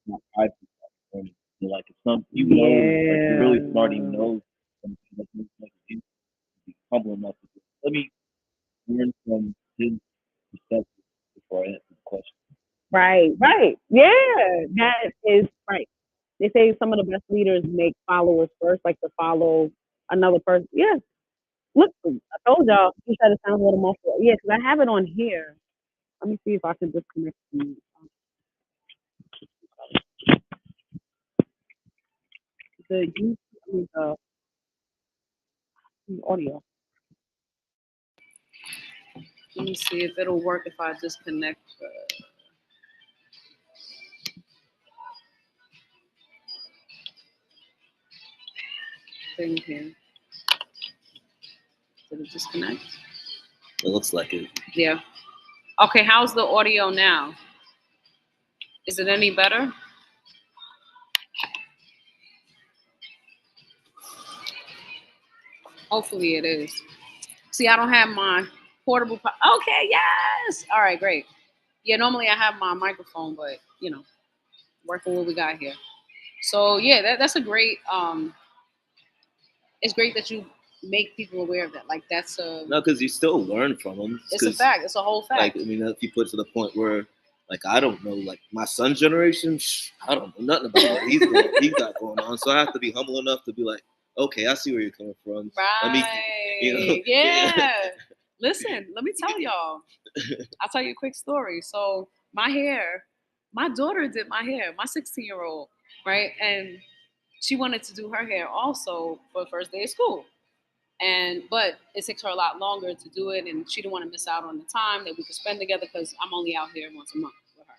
not prideful about learning. So like if some you know like you're really smart, you Yeah. know something like you be humble enough to say, let me learn from his perspective before I answer the question. Right. Right. Yeah. That is right. They say some of the best leaders make followers first, like to follow another person. Yeah. Look, I told y'all. You said it sounds a little more. Yeah, because I have it on here. Let me see if I can disconnect the YouTube, I mean, the audio. Let me see if it'll work if I disconnect the thing here. Did it disconnect? It looks like it. Yeah. Okay, how's the audio now? Is it any better? Hopefully it is. See, I don't have my portable. Okay, yes. All right, great. Yeah, normally I have my microphone, but working what we got here. So yeah, that's a great. It's great that you make people aware of that. Like that's a. No, because you still learn from them. It's a fact. It's a whole fact. Like, I mean, if you put to the point where, like, I don't know, like my son's generation, I don't know nothing about what he's got going on. So I have to be humble enough to be like, okay, I see where you're coming from. Right. Yeah. Listen, let me tell y'all. I'll tell you a quick story. So my daughter did my hair, my 16-year-old, right? And she wanted to do her hair also for the first day of school. But it takes her a lot longer to do it, and she didn't want to miss out on the time that we could spend together because I'm only out here once a month with her.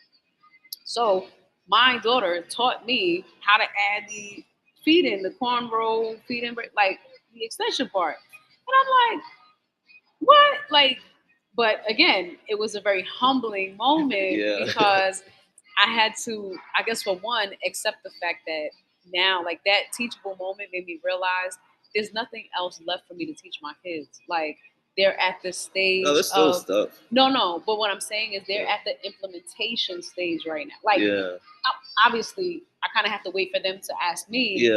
So my daughter taught me how to add the the cornrow feed in, like the extension part. And I'm like, what? Like, but again, it was a very humbling moment because I had to, I guess, for one, accept the fact that now, like that teachable moment made me realize there's nothing else left for me to teach my kids. Like they're at the stage. No, there's still stuff. No. But what I'm saying is they're at the implementation stage right now. Like, obviously, I kind of have to wait for them to ask me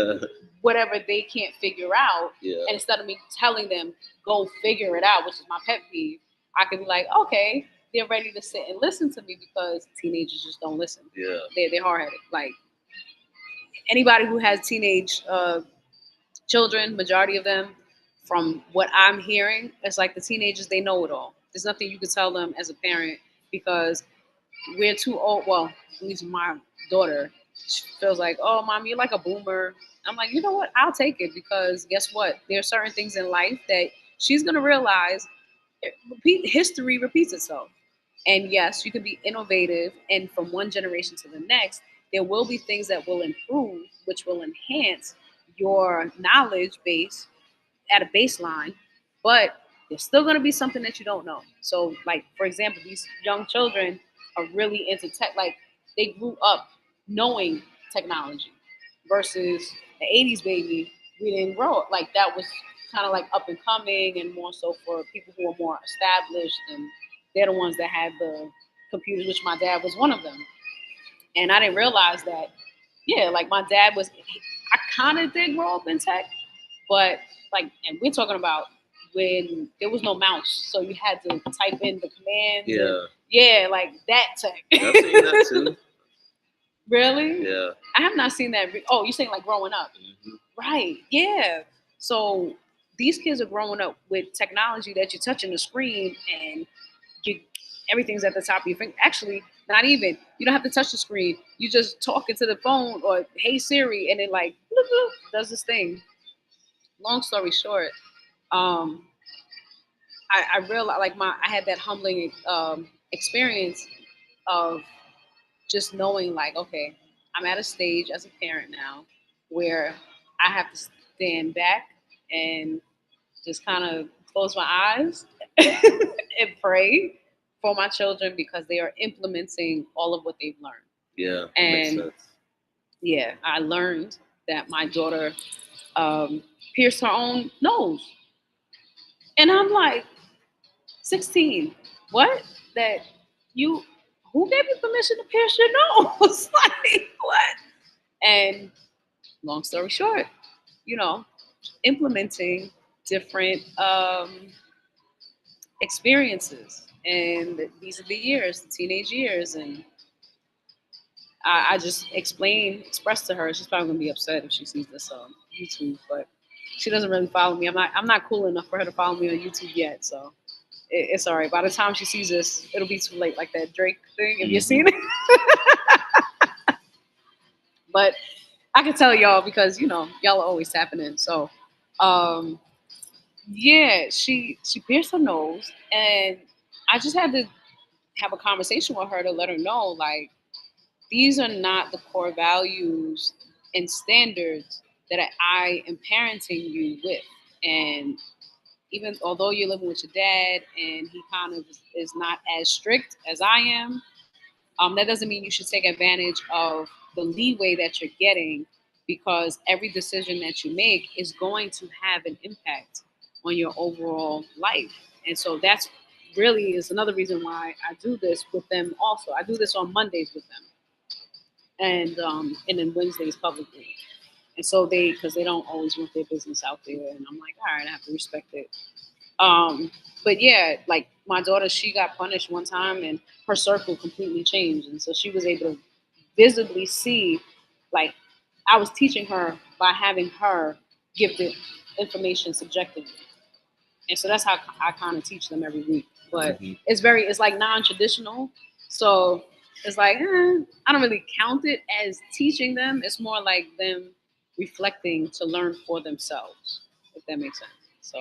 whatever they can't figure out. And instead of me telling them, go figure it out, which is my pet peeve, I can be like, okay, they're ready to sit and listen to me because teenagers just don't listen. They're hard headed. Like anybody who has teenage children, majority of them, from what I'm hearing, it's like the teenagers, they know it all. There's nothing you can tell them as a parent because we're too old. Well, at least my daughter, she feels like, oh, mom, you're like a boomer. I'm like, you know what? I'll take it because guess what? There are certain things in life that she's going to realize history repeats itself. And yes, you can be innovative, and from one generation to the next, there will be things that will improve, which will enhance your knowledge base at a baseline, but there's still going to be something that you don't know. So, like for example, these young children are really into tech. Like they grew up knowing technology, versus the '80s baby. We didn't grow up like that. Was kind of like up and coming, and more so for people who are more established, and they're the ones that had the computers, which my dad was one of them. And I didn't realize that. Yeah, like my dad was. I kind of did grow up in tech, but like, and we're talking about when there was no mouse, so you had to type in the commands. Like that tech. I've seen that too. Really? Yeah. I have not seen that. Oh, you're saying like growing up? Mm-hmm. Right. Yeah. So these kids are growing up with technology that you're touching the screen and you everything's at the top of your finger. Actually, not even. You don't have to touch the screen. You just talk into the phone or hey Siri, and it like bloop, bloop, does this thing. Long story short, um, I realized like I had that humbling experience of just knowing like, okay, I'm at a stage as a parent now where I have to stand back and just kind of close my eyes and pray for my children because they are implementing all of what they've learned. Yeah, and makes sense. Yeah, I learned that my daughter pierced her own nose, and I'm like, 16. What? That you? Who gave you permission to pierce your nose? Like what? And long story short, you know, implementing different experiences, and these are the years, the teenage years, and I just expressed to her. She's probably gonna be upset if she sees this on YouTube, but she doesn't really follow me. I'm not cool enough for her to follow me on YouTube yet, so it's all right. By the time she sees this, it'll be too late, like that Drake thing. If you've seen it, but I can tell y'all because y'all are always tapping in. So, um, yeah, she pierced her nose, and I just had to have a conversation with her to let her know like these are not the core values and standards that I am parenting you with, and even although you're living with your dad and he kind of is not as strict as I am, that doesn't mean you should take advantage of the leeway that you're getting, because every decision that you make is going to have an impact on your overall life. And so that's really is another reason why I do this with them also. I do this on Mondays with them, and then Wednesdays publicly. And so because they don't always want their business out there, and I'm like, all right, I have to respect it. But yeah, like my daughter, she got punished one time, and her circle completely changed, and so she was able to visibly see, like, I was teaching her by having her give the information subjectively, and so that's how I kind of teach them every week. But it's like non-traditional, so it's like I don't really count it as teaching them. It's more like them reflecting to learn for themselves, if that makes sense. So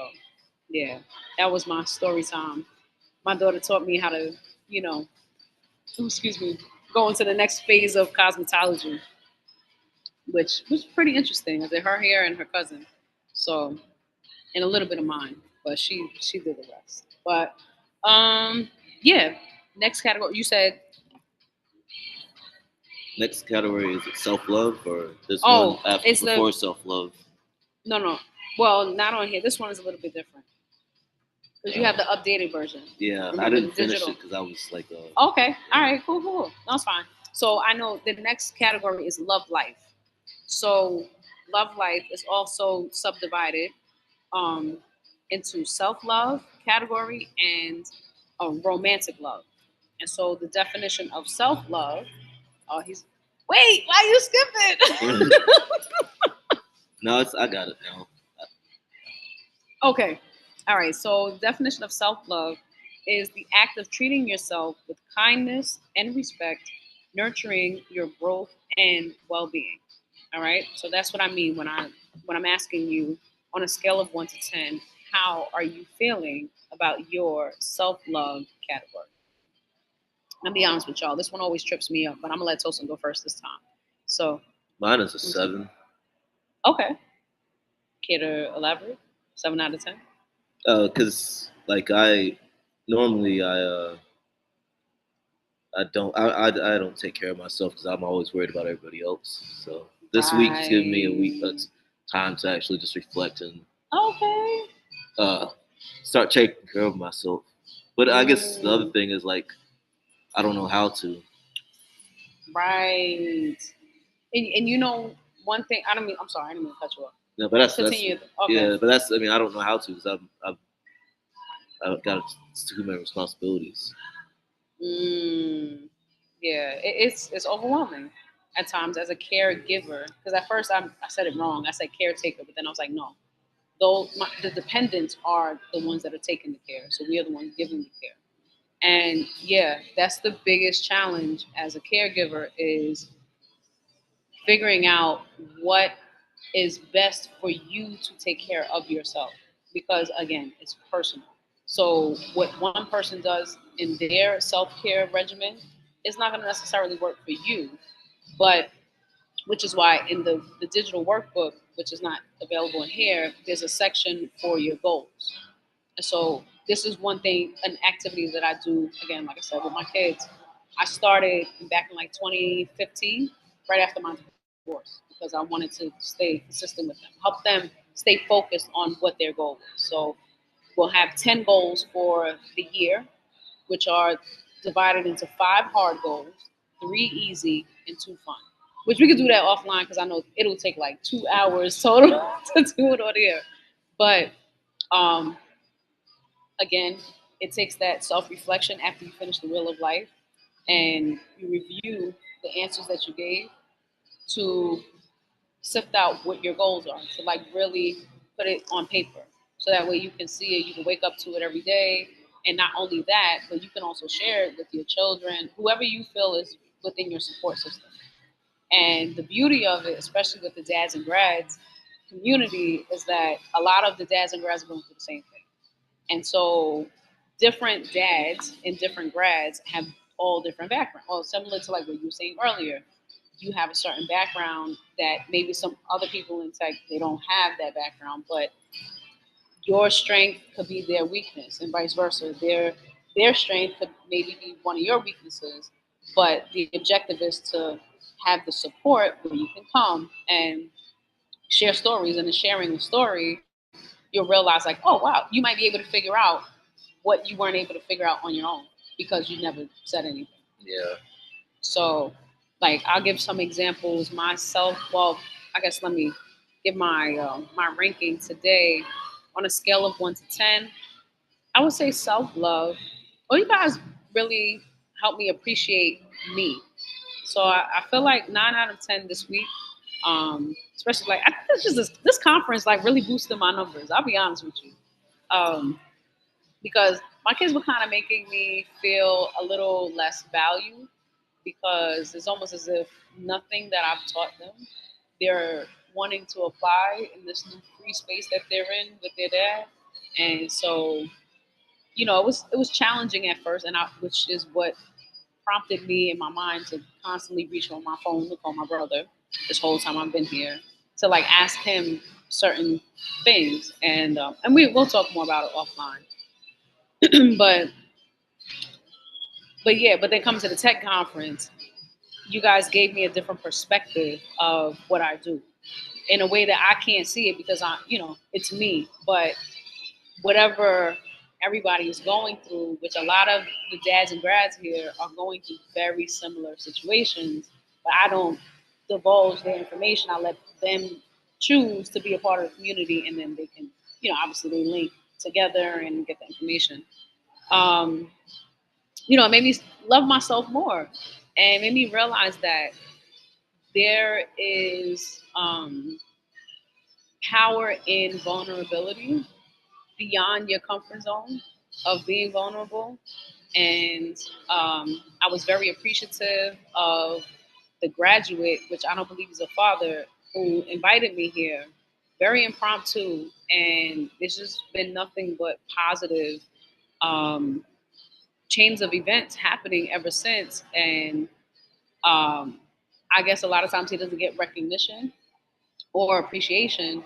yeah, that was my story time. My daughter taught me how to, excuse me, go into the next phase of cosmetology, which was pretty interesting. I did her hair and her cousin, so and a little bit of mine, but she did the rest. But yeah, next category. You said next category is self-love, or this one after it's before self-love? No. Well, not on here. This one is a little bit different because you have the updated version. Yeah, I didn't finish it because I was like, okay, all right, cool. That's fine. So I know the next category is love life. So love life is also subdivided into self-love category and romantic love. And so the definition of self-love, wait, why you skipping? No, I got it now. Okay. All right. So the definition of self-love is the act of treating yourself with kindness and respect, nurturing your growth and well-being. All right. So that's what I mean when I'm asking you on a scale of 1 to 10, how are you feeling about your self-love category? I'll be honest with y'all. This one always trips me up, but I'm gonna let Tosin go first this time. So mine is a 7. Okay. Care to elaborate? 7 out of 10. Because like I normally I don't take care of myself because I'm always worried about everybody else. So this week's giving me a week that's time to actually just reflect and start taking care of myself. But I guess the other thing is like I don't know how to. Right. And you know one thing. I'm sorry. I didn't mean to cut you off. No, but that's Continue. Okay. Yeah, but that's. I mean, I don't know how to because I've got too many responsibilities. Yeah, it's overwhelming at times as a caregiver. Because at first I said it wrong. I said caretaker, but then I was like, no, the dependents are the ones that are taking the care. So we are the ones giving the care. And yeah, that's the biggest challenge as a caregiver is figuring out what is best for you to take care of yourself. Because again, it's personal. So what one person does in their self-care regimen is not going to necessarily work for you. But which is why in the digital workbook, which is not available in here, there's a section for your goals. And so this is one thing, an activity that I do, again, like I said, with my kids. I started back in like 2015, right after my divorce, because I wanted to stay consistent with them, help them stay focused on what their goal is. So we'll have 10 goals for the year, which are divided into 5 hard goals, 3 easy, and 2 fun. Which we could do that offline because I know it'll take like 2 hours total to do it on here. But um, again, it takes that self-reflection after you finish the wheel of life and you review the answers that you gave to sift out what your goals are. To like really put it on paper. So that way you can see it, you can wake up to it every day. And not only that, but you can also share it with your children, whoever you feel is within your support system. And the beauty of it, especially with the dads and grads community, is that a lot of the dads and grads are going through the same thing. And so different dads and different grads have all different backgrounds. Well, similar to like what you were saying earlier, you have a certain background that maybe some other people in tech, they don't have that background, but your strength could be their weakness, and vice versa. Their strength could maybe be one of your weaknesses, but the objective is to have the support where you can come and share stories, and in sharing the story, you'll realize like, oh wow, you might be able to figure out what you weren't able to figure out on your own because you never said anything. Yeah. So, like, I'll give some examples myself. Well, I guess let me give my ranking today on a scale of 1 to 10. I would say self love. Well, you guys really helped me appreciate me. So I feel like 9 out of 10 this week. Especially like I think it's just this conference like really boosted my numbers. I'll be honest with you. Um, because my kids were kind of making me feel a little less valued because it's almost as if nothing that I've taught them, they're wanting to apply in this new free space that they're in with their dad. And so, it was challenging at first, which is what prompted me in my mind to constantly reach on my phone to call my brother this whole time I've been here to like ask him certain things, and we'll talk more about it offline. but but then come to the tech conference, you guys gave me a different perspective of what I do in a way that I can't see it because it's me. But whatever everybody is going through, which a lot of the dads and grads here are going through very similar situations, but I don't divulge their information. I let them choose to be a part of the community, and then they can, obviously they link together and get the information. Um, it made me love myself more and made me realize that there is power in vulnerability beyond your comfort zone of being vulnerable. And I was very appreciative of the graduate, which I don't believe is a father, who invited me here. Very impromptu, and it's just been nothing but positive um, chains of events happening ever since. And I guess a lot of times he doesn't get recognition or appreciation,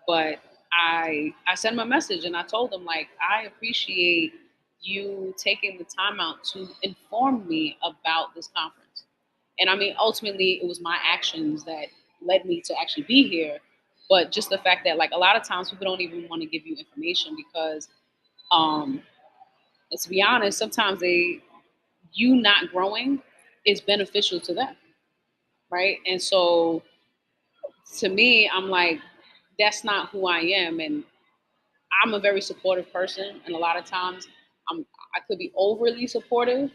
but I sent him a message and I told him like I appreciate you taking the time out to inform me about this conference. And I mean, ultimately, it was my actions that led me to actually be here. But just the fact that like a lot of times people don't even want to give you information because, um, let's be honest, sometimes you not growing is beneficial to them, right? And so to me, I'm like, that's not who I am. And I'm a very supportive person. And a lot of times I could be overly supportive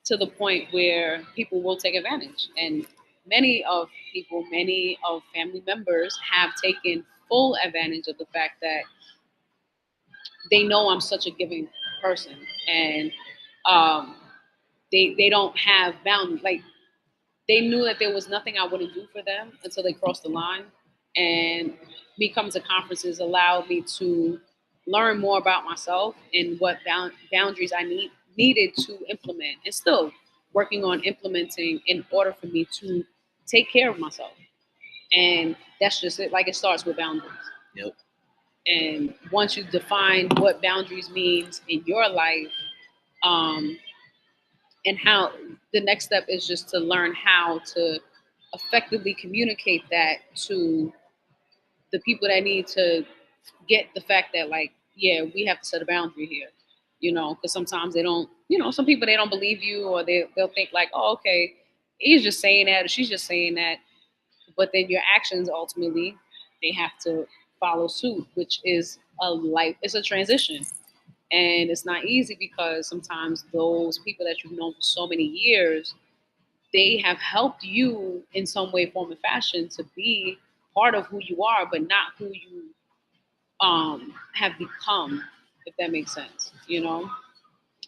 to the point where people will take advantage. And many of family members have taken full advantage of the fact that they know I'm such a giving person. And um, they don't have boundaries. Like, they knew that there was nothing I wouldn't do for them until they crossed the line. And me coming to conferences allowed me to learn more about myself and what boundaries I needed to implement, and still working on implementing in order for me to take care of myself. And that's just it. Like, it starts with boundaries. Yep. And once you define what boundaries means in your life, um, and how the next step is just to learn how to effectively communicate that to the people that need to get the fact that like, yeah, we have to set a boundary here, because sometimes they don't, some people, they don't believe you, or they'll think like, oh, okay, he's just saying that or she's just saying that. But then your actions ultimately, they have to follow suit, which is it's a transition. And it's not easy because sometimes those people that you've known for so many years, they have helped you in some way, form, and fashion to be part of who you are, but not who you have become, if that makes sense.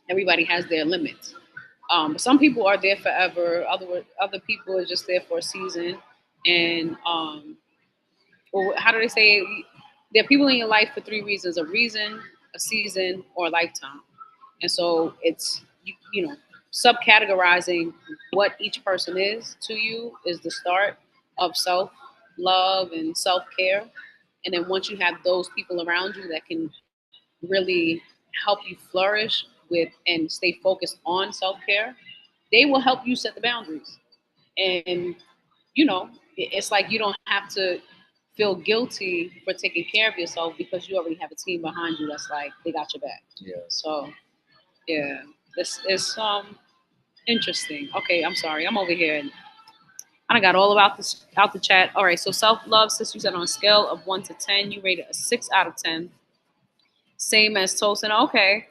Everybody has their limits. But some people are there forever. Other people are just there for a season. And or how do they say it? There are people in your life for three reasons: a reason, a season, or a lifetime. And so it's subcategorizing what each person is to you is the start of self love and self care. And then once you have those people around you that can really help you flourish with and stay focused on self-care, they will help you set the boundaries. And it's like you don't have to feel guilty for taking care of yourself because you already have a team behind you that's like they got your back. Yeah. So yeah, this is interesting. Okay, I'm sorry, I'm over here and I got all about this out the chat. All right, so self-love, sis, you said on a scale of 1 to 10, you rated a 6 out of 10. Same as Tosin. Okay,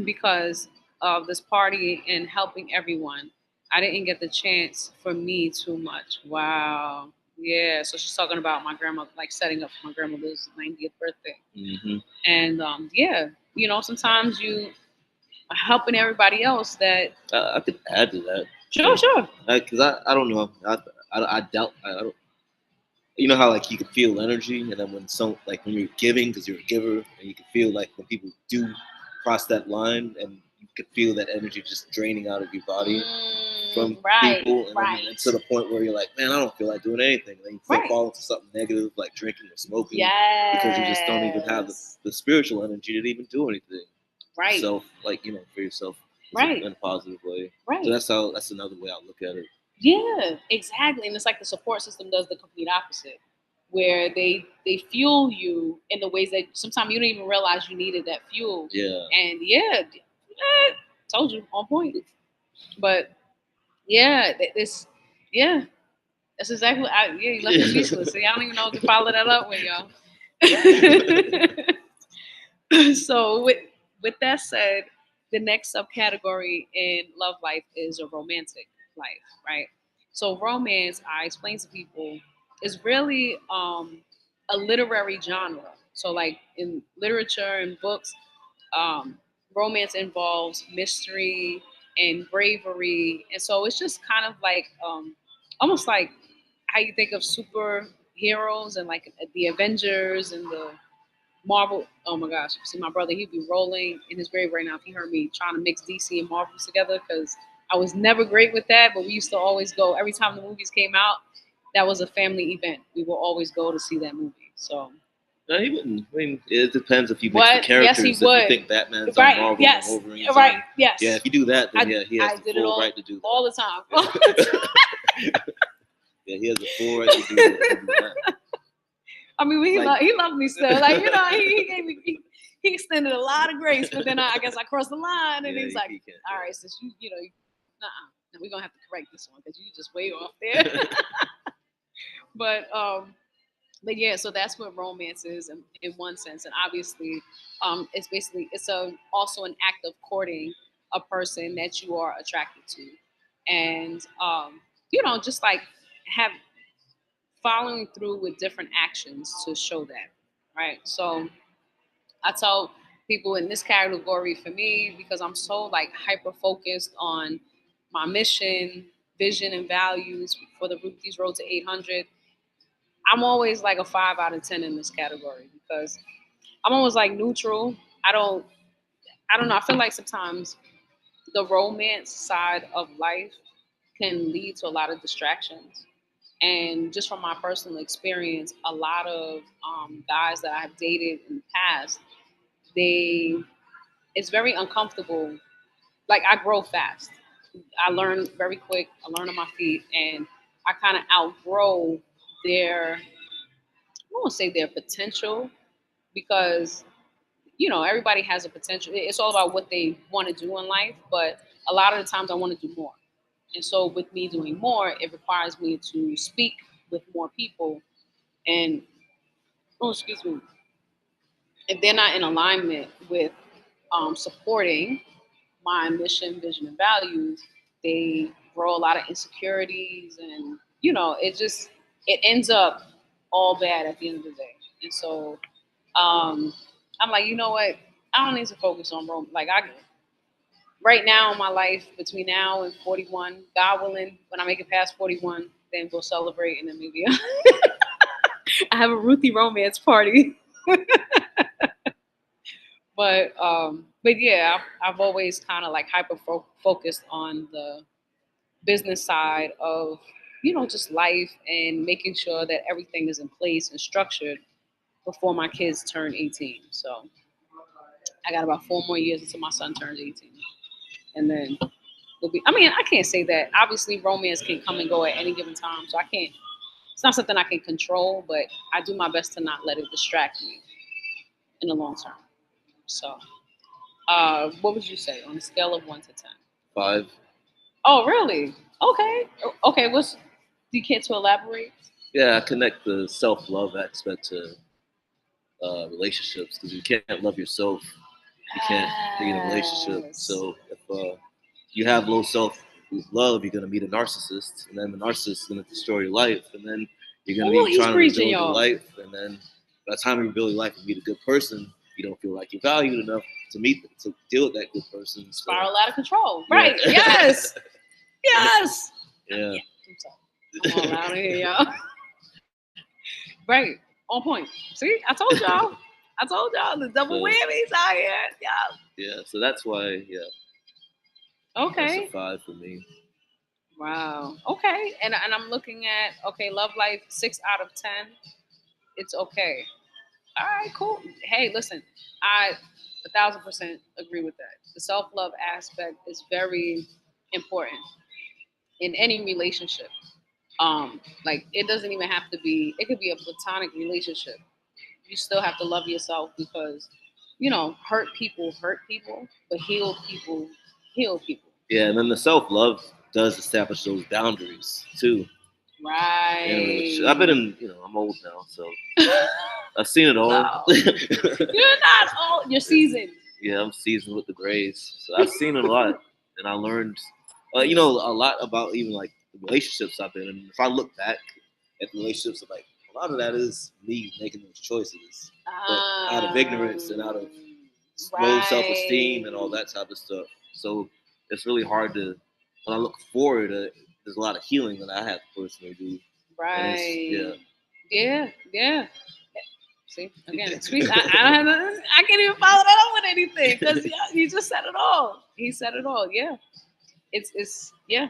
because of this party and helping everyone. I didn't get the chance for me too much. Wow. Yeah, so she's talking about my grandma, like setting up for my grandmother's 90th birthday. Mm-hmm. And yeah, sometimes you are helping everybody else that. I could add to that. Sure. Because I don't know. I doubt. I don't. You know how like you can feel energy, and then when you're giving, because you're a giver, and you can feel like when people do cross that line, and you can feel that energy just draining out of your body from people, and then to the point where you're like, man, I don't feel like doing anything. And then you fall into something negative like drinking or smoking, because you just don't even have the spiritual energy to even do anything. Right. So for yourself, in a positive way. Right. So that's another way I look at it. Yeah, exactly. And it's like the support system does the complete opposite, where they fuel you in the ways that sometimes you don't even realize you needed that fuel. Yeah. And told you, on point. But yeah, that's exactly. You left me speechless. See, I don't even know what to follow that up with, y'all. So with that said, the next subcategory in love life is a romantic life, right? So romance, I explain to people, is really a literary genre. So like in literature and books, romance involves mystery and bravery, and so it's just kind of like almost like how you think of superheroes and like the Avengers and the Marvel. Oh my gosh! See, my brother, he'd be rolling in his grave right now if he heard me trying to mix DC and Marvel together, because I was never great with that. But we used to always go every time the movies came out. That was a family event. We will always go to see that movie. So. No, he wouldn't. I mean, it depends if you mix the characters. Yes, he would. If you think Batman's right. on Marvel Yes. and Wolverine's right. on. Yes. Yeah, if you do that, then he has the full right to do that. All the time. Yeah, he has the full right to do that. I mean, he loved me still. Like, he gave me, he extended a lot of grace, but then I guess I crossed the line, and he's like, all right, since we're going to have to correct this one because you just way off there. But yeah, so that's what romance is in one sense, and obviously, it's also an act of courting a person that you are attracted to, and just like have following through with different actions to show that, right? So I tell people in this category for me, because I'm so like hyper focused on my mission, vision, and values for the Ruthie's Road to 800. I'm always like a 5 out of 10 in this category because I'm always like neutral. I don't know. I feel like sometimes the romance side of life can lead to a lot of distractions. And just from my personal experience, a lot of guys that I've dated in the past, it's very uncomfortable. Like I grow fast. I learn very quick. I learn on my feet, and I kind of outgrow their I won't say their potential because everybody has a potential. It's all about what they want to do in life, but a lot of the times I want to do more. And so with me doing more, it requires me to speak with more people. And excuse me, if they're not in alignment with supporting my mission, vision, and values, they grow a lot of insecurities, and it ends up all bad at the end of the day. And so I'm like, you know what? I don't need to focus on Rome. Like right now in my life, between now and 41, God willing, when I make it past 41, then we'll celebrate in Namibia. I have a Ruthie romance party. But yeah, I've always kind of like hyper focused on the business side of just life and making sure that everything is in place and structured before my kids turn 18. So I got about 4 more years until my son turns 18, and then we'll be. I mean, I can't say that. Obviously, romance can come and go at any given time, so I can't. It's not something I can control, but I do my best to not let it distract me in the long term. So, what would you say on a scale of 1 to 10? 5. Oh, really? Okay. Okay. Do you care to elaborate? Yeah, I connect the self-love aspect to relationships, because you can't love yourself, you can't be in a relationship. So if you have low self-love, you're gonna meet a narcissist, and then the narcissist is gonna destroy your life, and then you're gonna be trying to rebuild your life, and then by the time you rebuild your life and meet a good person, you don't feel like you're valued enough to deal with that good person. So, spiral out of control. Right. Yeah. Yes. Yes. Yeah. I'm sorry. I'm all out of here, y'all. Right. On point. See, I told y'all. The double whammies out here. Yeah. Yeah. So that's why. Yeah. Okay. That's a 5 for me. Wow. Okay. And I'm looking at love life 6 out of 10. It's okay. All right. Cool. Hey, listen. I 1,000% agree with that. The self-love aspect is very important in any relationship. Like it doesn't even have to be. It could be a platonic relationship. You still have to love yourself because, hurt people, but healed people heal people. Yeah, and then the self-love does establish those boundaries too. Right. I've been in, I'm old now, so I've seen it all. No. You're not old. You're seasoned. Yeah, I'm seasoned with the grays. So I've seen it a lot, and I learned, a lot about even like the relationships I've been in. If I look back at the relationships, like a lot of that is me making those choices, but out of ignorance and out of low self-esteem and all that type of stuff. So it's really hard to, when I look forward, there's a lot of healing that I have to personally do. Right. Yeah. See, again, sweet. I can't even follow that up with anything because he just said it all. He said it all. Yeah. It's yeah.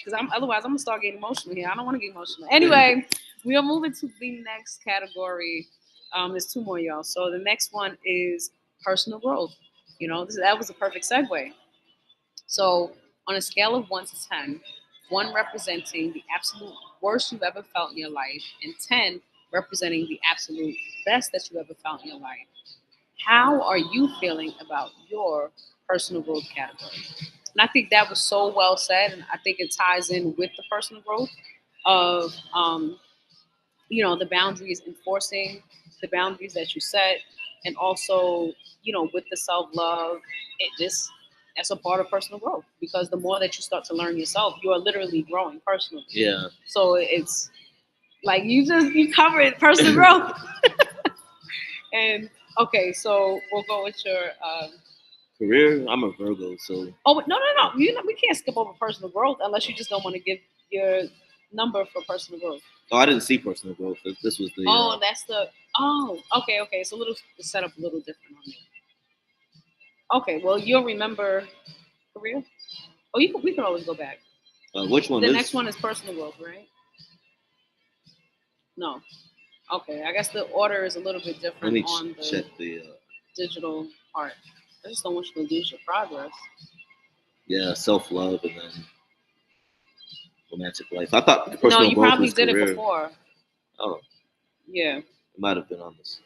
Because otherwise I'm gonna start getting emotional here. I don't want to get emotional. Anyway, we are moving to the next category. There's 2 more, y'all. So the next one is personal growth. That was a perfect segue. So on a scale of 1 to 10, 1 representing the absolute worst you've ever felt in your life, and 10 representing the absolute best that you've ever felt in your life, how are you feeling about your personal growth category? And I think that was so well said, and I think it ties in with the personal growth of, the boundaries, enforcing the boundaries that you set, and also, with the self-love, that's a part of personal growth, because the more that you start to learn yourself, you are literally growing personally. Yeah. So it's like you covered personal growth. And okay, so we'll go with your career. I'm a Virgo, so. Oh no! We can't skip over personal growth unless you just don't want to give your number for personal growth. Oh, I didn't see personal growth. This was the. Oh, that's the. Oh, okay. It's the setup a little different on me. Okay, well you'll remember career. Oh, we can always go back. Which one? The next one is personal growth, right? No. Okay, I guess the order is a little bit different. Let me on the check the digital art. I just don't want you to lose your progress. Yeah, self-love and then romantic life. I thought the personal growth was career. No, you probably did it before. Oh. Yeah. It might have been on this.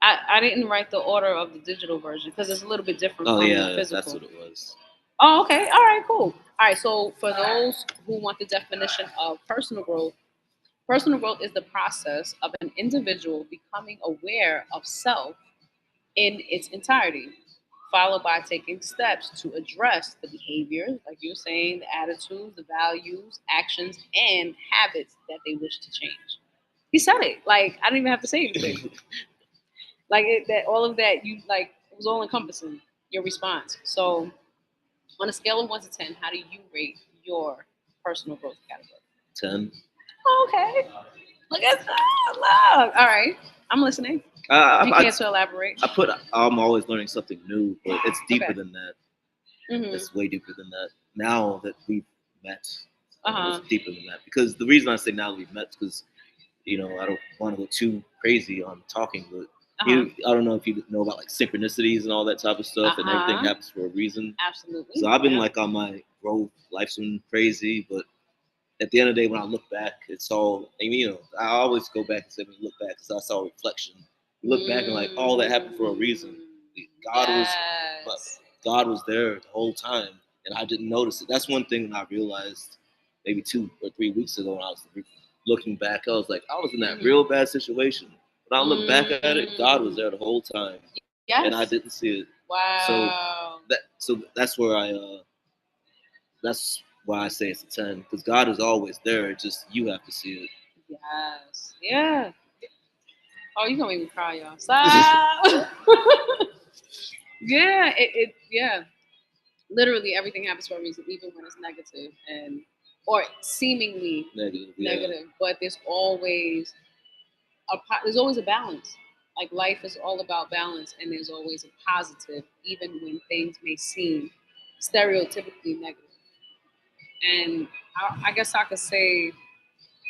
I didn't write the order of the digital version because it's a little bit different from the physical. That's what it was. Oh, okay. All right, cool. All right, so for those who want the definition of personal growth is the process of an individual becoming aware of self in its entirety, followed by taking steps to address the behaviors, like you were saying, the attitudes, the values, actions, and habits that they wish to change. He said it. Like, I didn't even have to say anything. That all of that, it was all encompassing, your response. So on a scale of 1 to 10, how do you rate your personal growth category? 10. Okay. Look at that. Look. All right. I'm listening. You care to elaborate? I'm always learning something new, but it's deeper than that. Mm-hmm. It's way deeper than that. Now that we've met, it's deeper than that. Because the reason I say now that we've met is because, I don't want to go too crazy on talking, but I don't know if you know about like synchronicities and all that type of stuff, and everything happens for a reason. Absolutely. So I've been like on my growth, life's been crazy, but at the end of the day, when I look back, it's all, I always go back and say, when you look back, because that's all reflection. You look back and like, all that happened for a reason. God was there the whole time, and I didn't notice it. That's one thing that I realized maybe 2 or 3 weeks ago when I was looking back. I was like, I was in that real bad situation. When I look back at it, God was there the whole time, and I didn't see it. Wow. So that's where that's why I say it's a 10, because God is always there. It's just you have to see it. Yes. Yeah. Oh, you're gonna make me cry, y'all. Stop. Yeah. Yeah. Literally everything happens for a reason, even when it's negative or seemingly negative. But there's always a balance. Like life is all about balance, and there's always a positive, even when things may seem stereotypically negative. And I guess I could say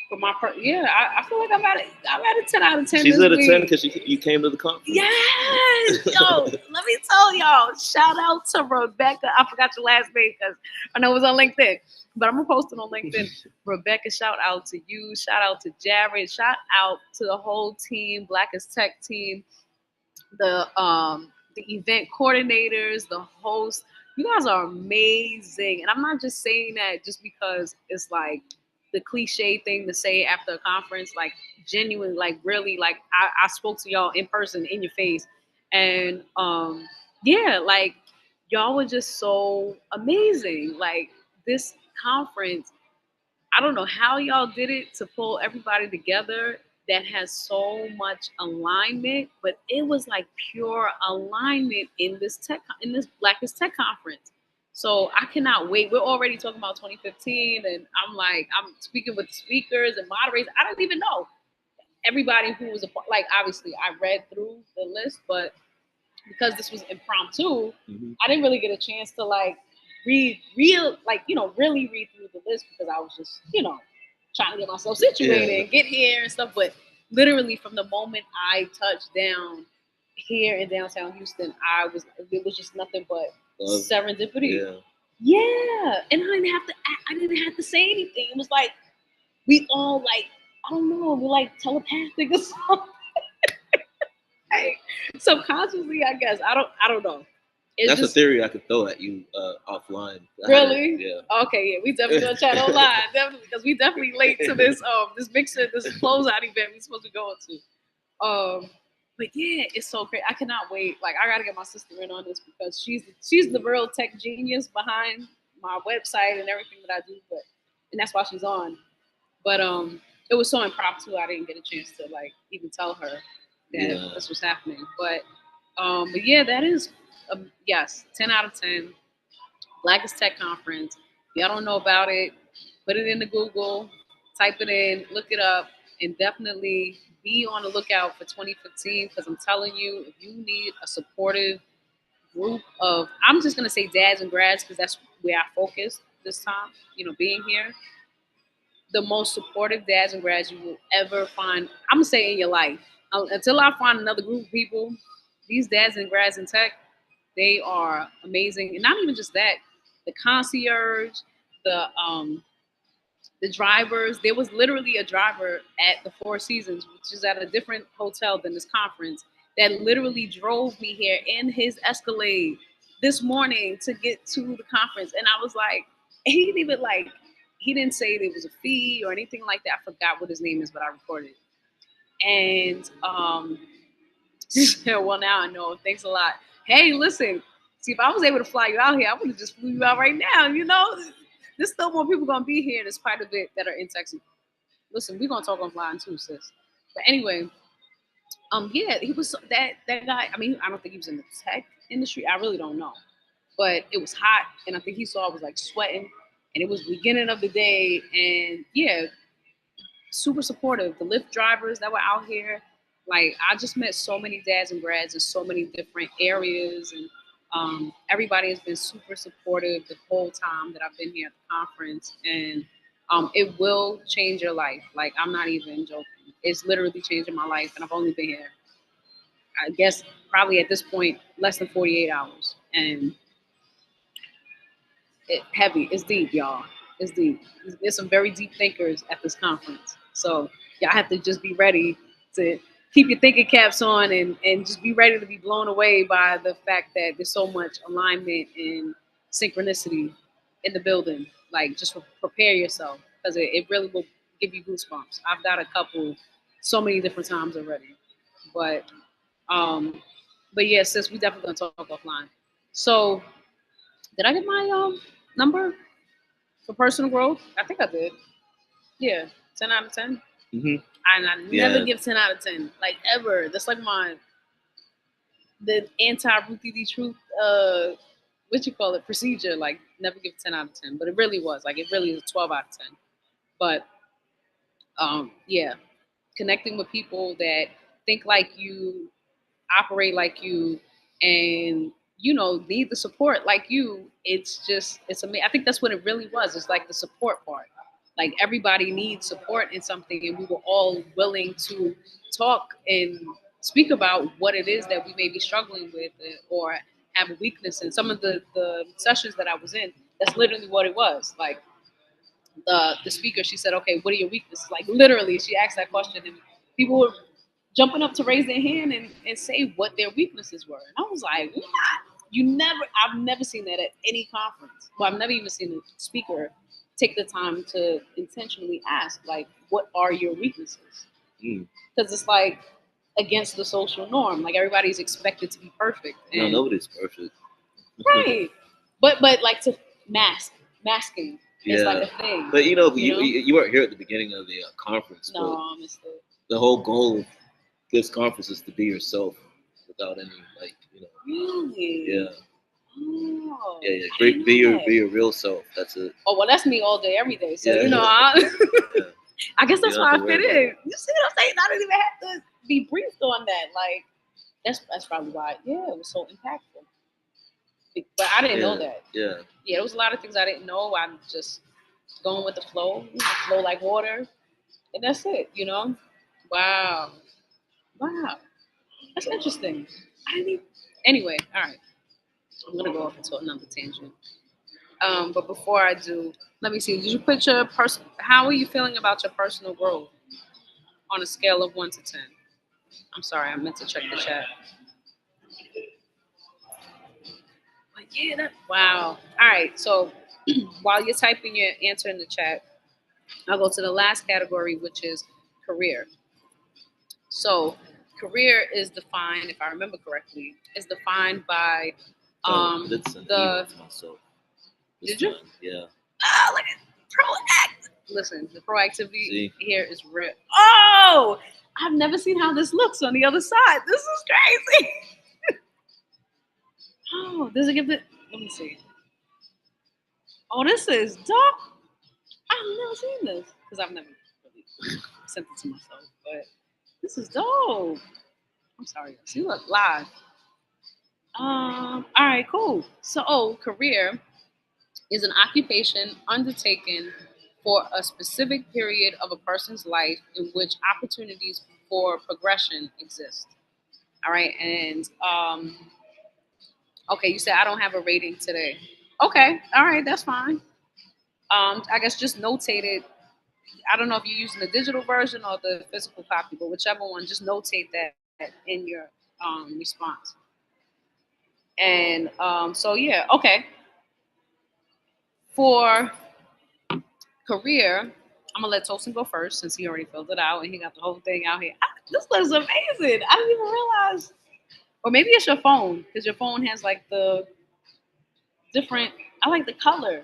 for my part, I feel like I'm at a 10 out of 10. She's at a 10 because you came to the conference. Yes, yo, let me tell y'all. Shout out to Rebecca. I forgot your last name because I know it was on LinkedIn, but I'm gonna post it on LinkedIn. Rebecca, shout out to you. Shout out to Jared. Shout out to the whole team, Blackest Tech team, the event coordinators, the hosts. You guys are amazing, and I'm not just saying that just because it's like the cliche thing to say after a conference. Like genuine, like really, like I spoke to y'all in person, in your face, and like y'all were just so amazing. Like this conference, I don't know how y'all did it to pull everybody together that has so much alignment, but it was like pure alignment in this Blackest Tech conference. So I cannot wait. We're already talking about 2015, and I'm speaking with the speakers and moderators. I don't even know everybody who was a part. Like obviously, I read through the list, but because this was impromptu, I didn't really get a chance to like really read through the list because I was just, trying to get myself situated and get here and stuff. But literally from the moment I touched down here in downtown Houston, it was just nothing but serendipity. Yeah. And I didn't have to say anything. It was like we all like, I don't know, we're like telepathic or something. Like, subconsciously, I guess. I don't know. That's a theory I could throw at you offline. Really? Yeah. Okay, yeah, we definitely gonna chat online, definitely, because we definitely late to this this closeout event we're supposed to go to. But yeah, it's so great. I cannot wait. Like I gotta get my sister in on this because she's the real tech genius behind my website and everything that I do. And that's why she's on. But it was so impromptu. I didn't get a chance to like even tell her that this was happening. But yeah, that is yes, 10 out of 10. Blackest Tech Conference. If y'all don't know about it, put it into Google, type it in, look it up, and definitely be on the lookout for 2015 because I'm telling you, if you need a supportive group of, I'm just going to say dads and grads because that's where I focus this time, being here. The most supportive dads and grads you will ever find, I'm going to say in your life. Until I find another group of people, these dads and grads in tech, they are amazing. And not even just that, the concierge, the drivers. There was literally a driver at the Four Seasons, which is at a different hotel than this conference, that literally drove me here in his Escalade this morning to get to the conference. And I was like, he didn't say there was a fee or anything like that. I forgot what his name is, but I recorded it. And well, now I know. Thanks a lot. Hey, listen. See, if I was able to fly you out here, I would have just flew you out right now. There's still more people gonna be here. There's quite a bit that are in Texas. Listen, we're gonna talk offline too, sis. But anyway, yeah, he was that guy. I mean, I don't think he was in the tech industry. I really don't know, but it was hot, and I think he saw I was like sweating, and it was the beginning of the day, and yeah, super supportive. The Lyft drivers that were out here, like I just met so many dads and grads in so many different areas, and everybody has been super supportive the whole time that I've been here at the conference, and it will change your life. Like I'm not even joking. It's literally changing my life, and I've only been here I guess probably at this point less than 48 hours, and heavy. It's deep, y'all. It's deep. There's some very deep thinkers at this conference, so y'all have to just be ready to keep your thinking caps on and just be ready to be blown away by the fact that there's so much alignment and synchronicity in the building. Like, just prepare yourself because it really will give you goosebumps. I've got a couple so many different times already, but um, but yeah, sis, we definitely gonna talk offline. So, did I get my number for personal growth? I think I did. Yeah, 10 out of 10. Mm-hmm. And I never give 10 out of 10, like ever. That's like the anti-Ruthie the truth, what you call it, procedure. Like, never give 10 out of 10. But it really was. Like, it really is a 12 out of 10. But yeah, connecting with people that think like you, operate like you, and need the support like you. It's amazing. I think that's what it really was. It's like the support part. Like, everybody needs support in something, and we were all willing to talk and speak about what it is that we may be struggling with, or have a weakness in. Some of the sessions that I was in, that's literally what it was. Like, the speaker, she said, okay, what are your weaknesses? Like, literally, she asked that question, and people were jumping up to raise their hand and say what their weaknesses were. And I was like, what? I've never seen that at any conference. Well, I've never even seen a speaker take the time to intentionally ask, like, what are your weaknesses? Because it's like against the social norm. Like, everybody's expected to be perfect. No, nobody's perfect. Right. But like, to masking is like a thing. But you weren't here at the beginning of the conference. No, honestly. The whole goal of this conference is to be yourself without any Really? Yeah. Oh, Yeah. Be your real self. That's it. Oh, well, that's me all day, every day. So I guess that's why I fit in. You see what I'm saying? I didn't even have to be briefed on that. Like, that's probably why. Yeah, it was so impactful. But I didn't know that. Yeah. Yeah, there was a lot of things I didn't know. I'm just going with the flow, flow like water, and that's it. Wow. That's interesting. I didn't even... Anyway, all right. I'm gonna go off into another tangent. But before I do, let me see. Did you put your How are you feeling about your personal growth on a scale of 1 to 10? I'm sorry, I meant to check the chat. But yeah, wow. All right. So while you're typing your answer in the chat, I'll go to the last category, which is career. So career is defined, if I remember correctly, is defined by Did you? Yeah. Oh, look at Listen, the proactivity here is real. Oh, I've never seen how this looks on the other side. This is crazy. Oh, does it give it? Let me see. Oh, this is dope. I've never seen this because I've never really sent it to myself. But this is dope. I'm sorry. See, look live. All right, cool. So, career is an occupation undertaken for a specific period of a person's life in which opportunities for progression exist. All right, and okay, you said I don't have a rating today. Okay, all right, that's fine. I guess just notate it. I don't know if you're using the digital version or the physical copy, but whichever one, just notate that in your response. And so yeah, okay. For career, I'm gonna let Tosin go first since he already filled it out and he got the whole thing out here. This looks amazing. I didn't even realize. Or maybe it's your phone because your phone has like the different. I like the color.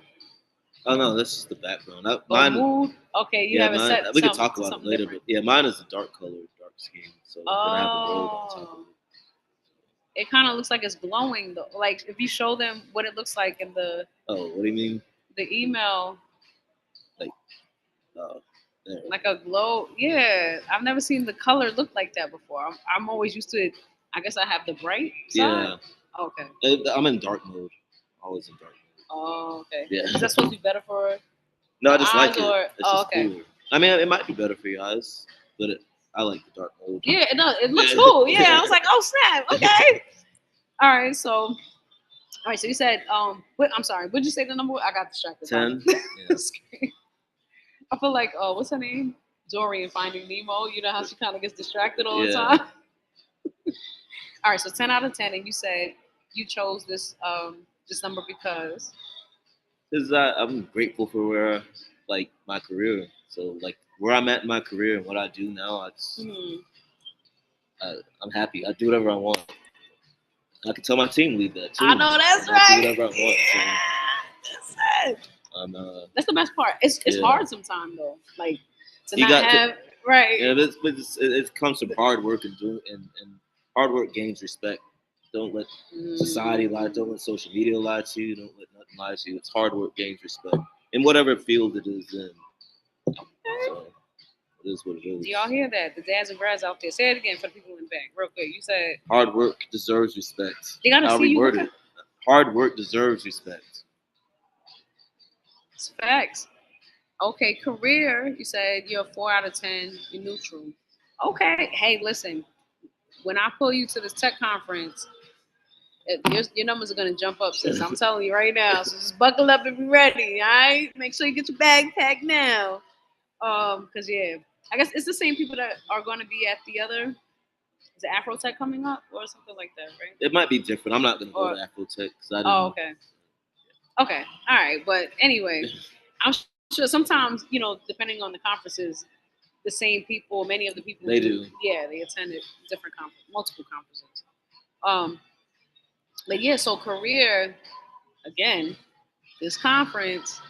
Oh no, this is the background. Mine. Mood. Okay, you have it set. We can talk about it later, different. But yeah, mine is a dark color, dark scheme. So gonna have the robe on top of it. It kind of looks like it's glowing though. Like if you show them what it looks like in the. Oh, what do you mean? The email. Like, there. Like a glow. Yeah, I've never seen the color look like that before. I'm always used to it. I guess I have the bright side. Yeah. Okay. I'm in dark mode. Always in dark mode. Oh, okay. Yeah. Is that supposed to be better for? No, I just like it. Or, it's just okay. cooler. I mean, it might be better for your eyes, but I like the dark mode. Yeah, it looks cool. Yeah, I was like, oh snap, okay. All right, so you said I'm sorry, what'd you say the number was? I got distracted. 10. Yeah. I feel like what's her name? Dory in Finding Nemo. You know how she kind of gets distracted all the time. All right, so 10 out of 10, and you said you chose this number because I'm grateful for where like my career. So like where I'm at in my career and what I do now, I'm happy. I do whatever I want. I can tell my team lead that too. I know that's right. I do whatever I want. Yeah, that's that's the best part. It's hard sometimes though, like to you not have right. Yeah, but it comes from hard work and hard work gains respect. Don't let society lie. Don't let social media lie to you. Don't let nothing lie to you. It's hard work gains respect in whatever field it is in. Okay. So it is what it is. Do y'all hear that? The dads and grads out there. Say it again for the people in the back, real quick. You said hard work deserves respect. They gotta see you. It. Hard work deserves respect. It's facts. Okay, career. You said you're 4 out of 10. You're neutral. Okay. Hey, listen. When I pull you to this tech conference, your numbers are gonna jump up, sis. I'm telling you right now. So just buckle up and be ready. All right. Make sure you get your bag packed now. Cause I guess it's the same people that are going to be at the other. Is it Afrotech coming up or something like that, right? It might be different. I'm not gonna go to Afrotech because I didn't. Oh, okay. Okay. All right. But anyway, I'm sure sometimes depending on the conferences, the same people, many of the people they do. Yeah, they attended multiple conferences. But yeah, so career again, this conference.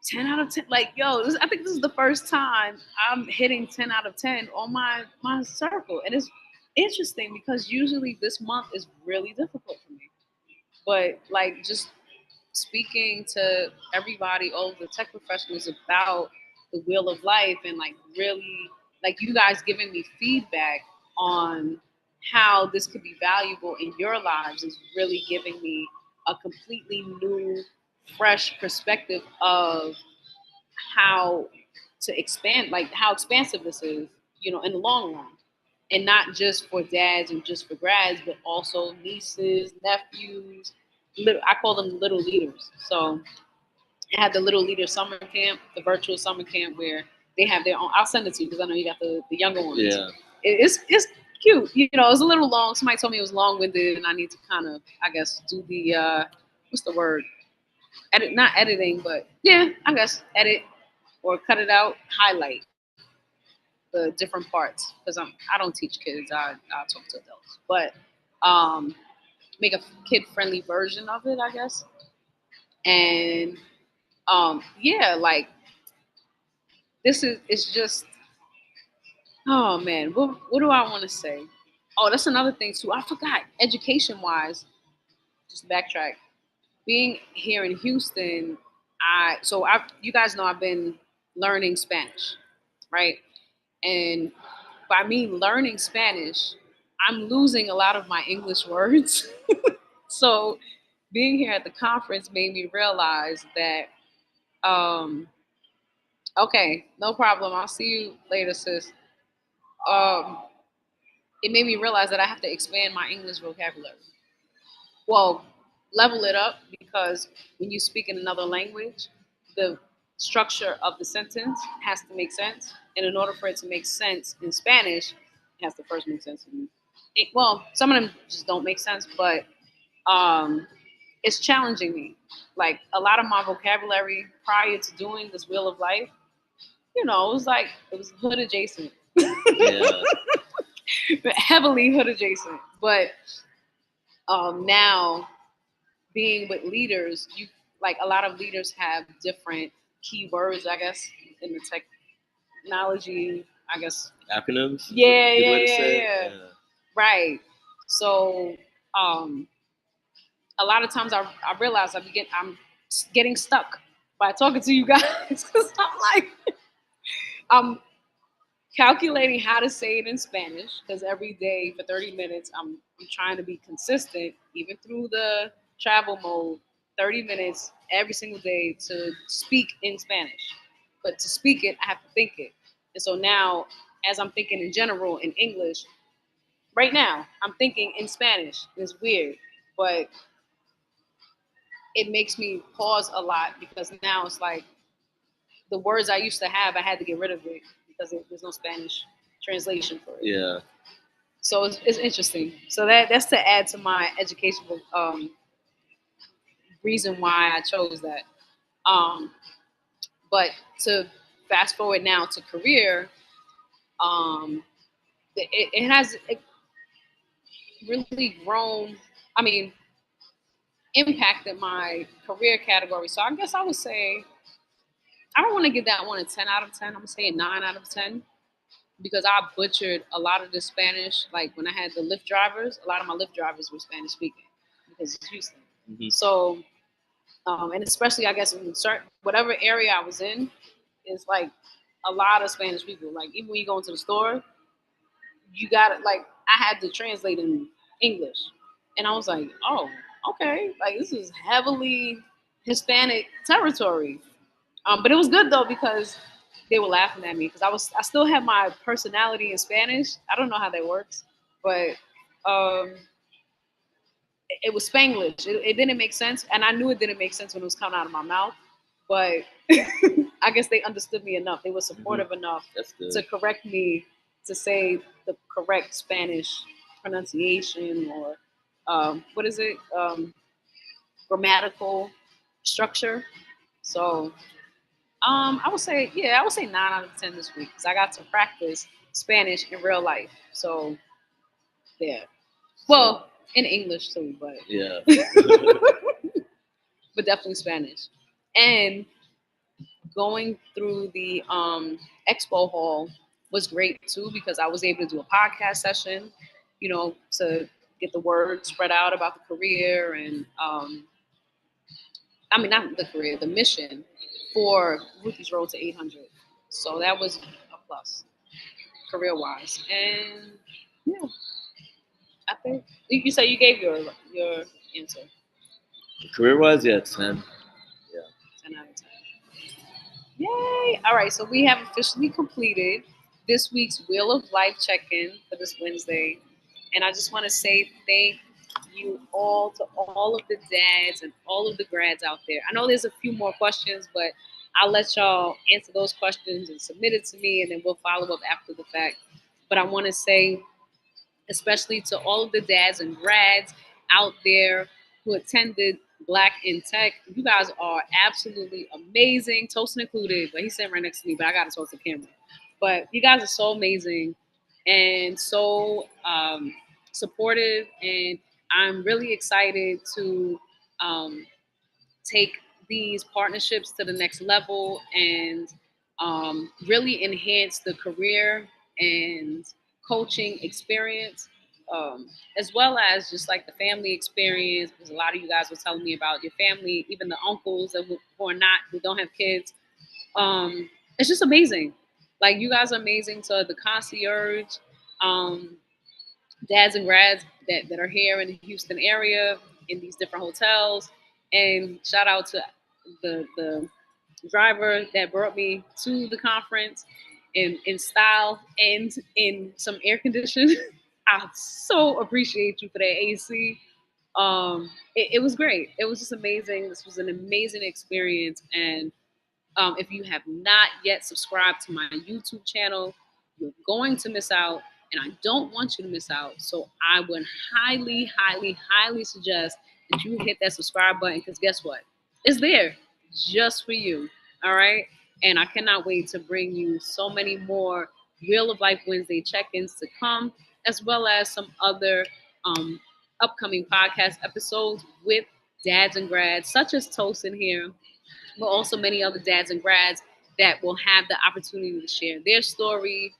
10 out of 10, like I think this is the first time I'm hitting 10 out of 10 on my circle, and it's interesting because usually this month is really difficult for me. But like just speaking to everybody, all of the tech professionals about the wheel of life, and like really like you guys giving me feedback on how this could be valuable in your lives is really giving me a completely new, fresh perspective of how to expand, like how expansive this is, in the long run. And not just for dads and just for grads, but also nieces, nephews. I call them little leaders. So I had the little leader summer camp, the virtual summer camp where they have their own. I'll send it to you because I know you got the younger ones. Yeah. It's cute. It's a little long. Somebody told me it was long-winded and I need to kind of, I guess, do the, what's the word? Not editing, but yeah, I guess edit or cut it out, highlight the different parts because I don't teach kids. I talk to adults, but make a kid friendly version of it, I guess. And like this is it's just oh man, what do I want to say? Oh, that's another thing too. I forgot education wise. Just backtrack. Being here in Houston, you guys know I've been learning Spanish, right? And by me learning Spanish, I'm losing a lot of my English words. So being here at the conference made me realize that, okay, no problem. I'll see you later, sis. Um, it made me realize that I have to expand my English vocabulary. Well, level it up because when you speak in another language, the structure of the sentence has to make sense. And in order for it to make sense in Spanish, it has to first make sense in some of them just don't make sense, but it's challenging me. Like a lot of my vocabulary prior to doing this Wheel of Life, it was hood adjacent. Yeah. Heavily hood adjacent. But now being with leaders, a lot of leaders have different keywords, I guess, in the technology, I guess. Acronyms? Yeah. Right. So a lot of times I realize I'm getting stuck by talking to you guys because I'm calculating how to say it in Spanish because every day for 30 minutes I'm trying to be consistent even through the travel mode. 30 minutes every single day to speak in Spanish, but to speak it I have to think it, and so now as I'm thinking in general in English, right now I'm thinking in Spanish. It's weird, but it makes me pause a lot because now it's like the words I used to have, I had to get rid of it because there's no Spanish translation for it. Yeah. So it's interesting. So that's to add to my educational reason why I chose that. Um, but to fast forward now to career, it has really grown. I mean, impacted my career category. So I guess I would say I don't want to give that one a 10 out of 10. I'm gonna say a 9 out of 10 because I butchered a lot of the Spanish. Like when I had the Lyft drivers, a lot of my Lyft drivers were Spanish speaking because it's Houston. Mm-hmm. So, and especially I guess in certain whatever area I was in, it's like a lot of Spanish people. Like even when you go into the store, you got it. Like I had to translate in English, and I was like, oh, okay, like this is heavily Hispanic territory. But it was good though because they were laughing at me because I still had my personality in Spanish. I don't know how that works, but it was Spanglish. It didn't make sense, and I knew it didn't make sense when it was coming out of my mouth. But I guess they understood me enough. They were supportive enough to correct me to say the correct Spanish pronunciation or what is it? Grammatical structure. So I would say 9 out of 10 this week because I got to practice Spanish in real life. So yeah, well in English too, but yeah, but definitely Spanish. And going through the expo hall was great too because I was able to do a podcast session, you know, to get the word spread out about the career and I mean not the career, the mission for Ruthie's Road to 800. So that was a plus career-wise. And yeah, I think you say you gave your answer. Career-wise, yeah, 10. Yeah. 10 out of 10. Yay! All right, so we have officially completed this week's Wheel of Life check-in for this Wednesday. And I just want to say thank you all to all of the dads and all of the grads out there. I know there's a few more questions, but I'll let y'all answer those questions and submit it to me, and then we'll follow up after the fact. But I want to say, especially to all of the dads and grads out there who attended Black in Tech, you guys are absolutely amazing, Toastin included. But he's sitting right next to me, but I got to toast the camera. But you guys are so amazing and so supportive, and I'm really excited to take these partnerships to the next level and really enhance the career and coaching experience, as well as just like the family experience. Because a lot of you guys were telling me about your family, even the uncles who don't have kids. It's just amazing. Like you guys are amazing. So the concierge, dads and grads that are here in the Houston area in these different hotels. And shout out to the driver that brought me to the conference in style and in some air conditioning. I so appreciate you for that AC. It was great. It was just amazing. This was an amazing experience. And if you have not yet subscribed to my YouTube channel, you're going to miss out, and I don't want you to miss out. So I would highly, highly, highly suggest that you hit that subscribe button because guess what? It's there just for you. All right. And I cannot wait to bring you so many more Real of Life Wednesday check-ins to come, as well as some other upcoming podcast episodes with dads and grads, such as Toast in here, but also many other dads and grads that will have the opportunity to share their story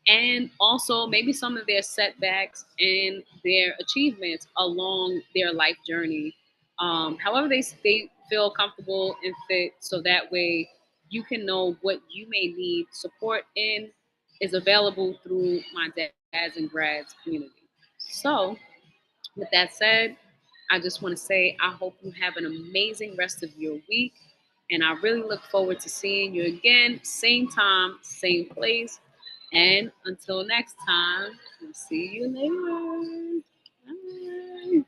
and also maybe some of their setbacks and their achievements along their life journey. However, they feel comfortable and fit, so that way you can know what you may need support in is available through my dads and grads community. So, with that said, I just want to say I hope you have an amazing rest of your week. And I really look forward to seeing you again, same time, same place. And until next time, we'll see you later. Bye.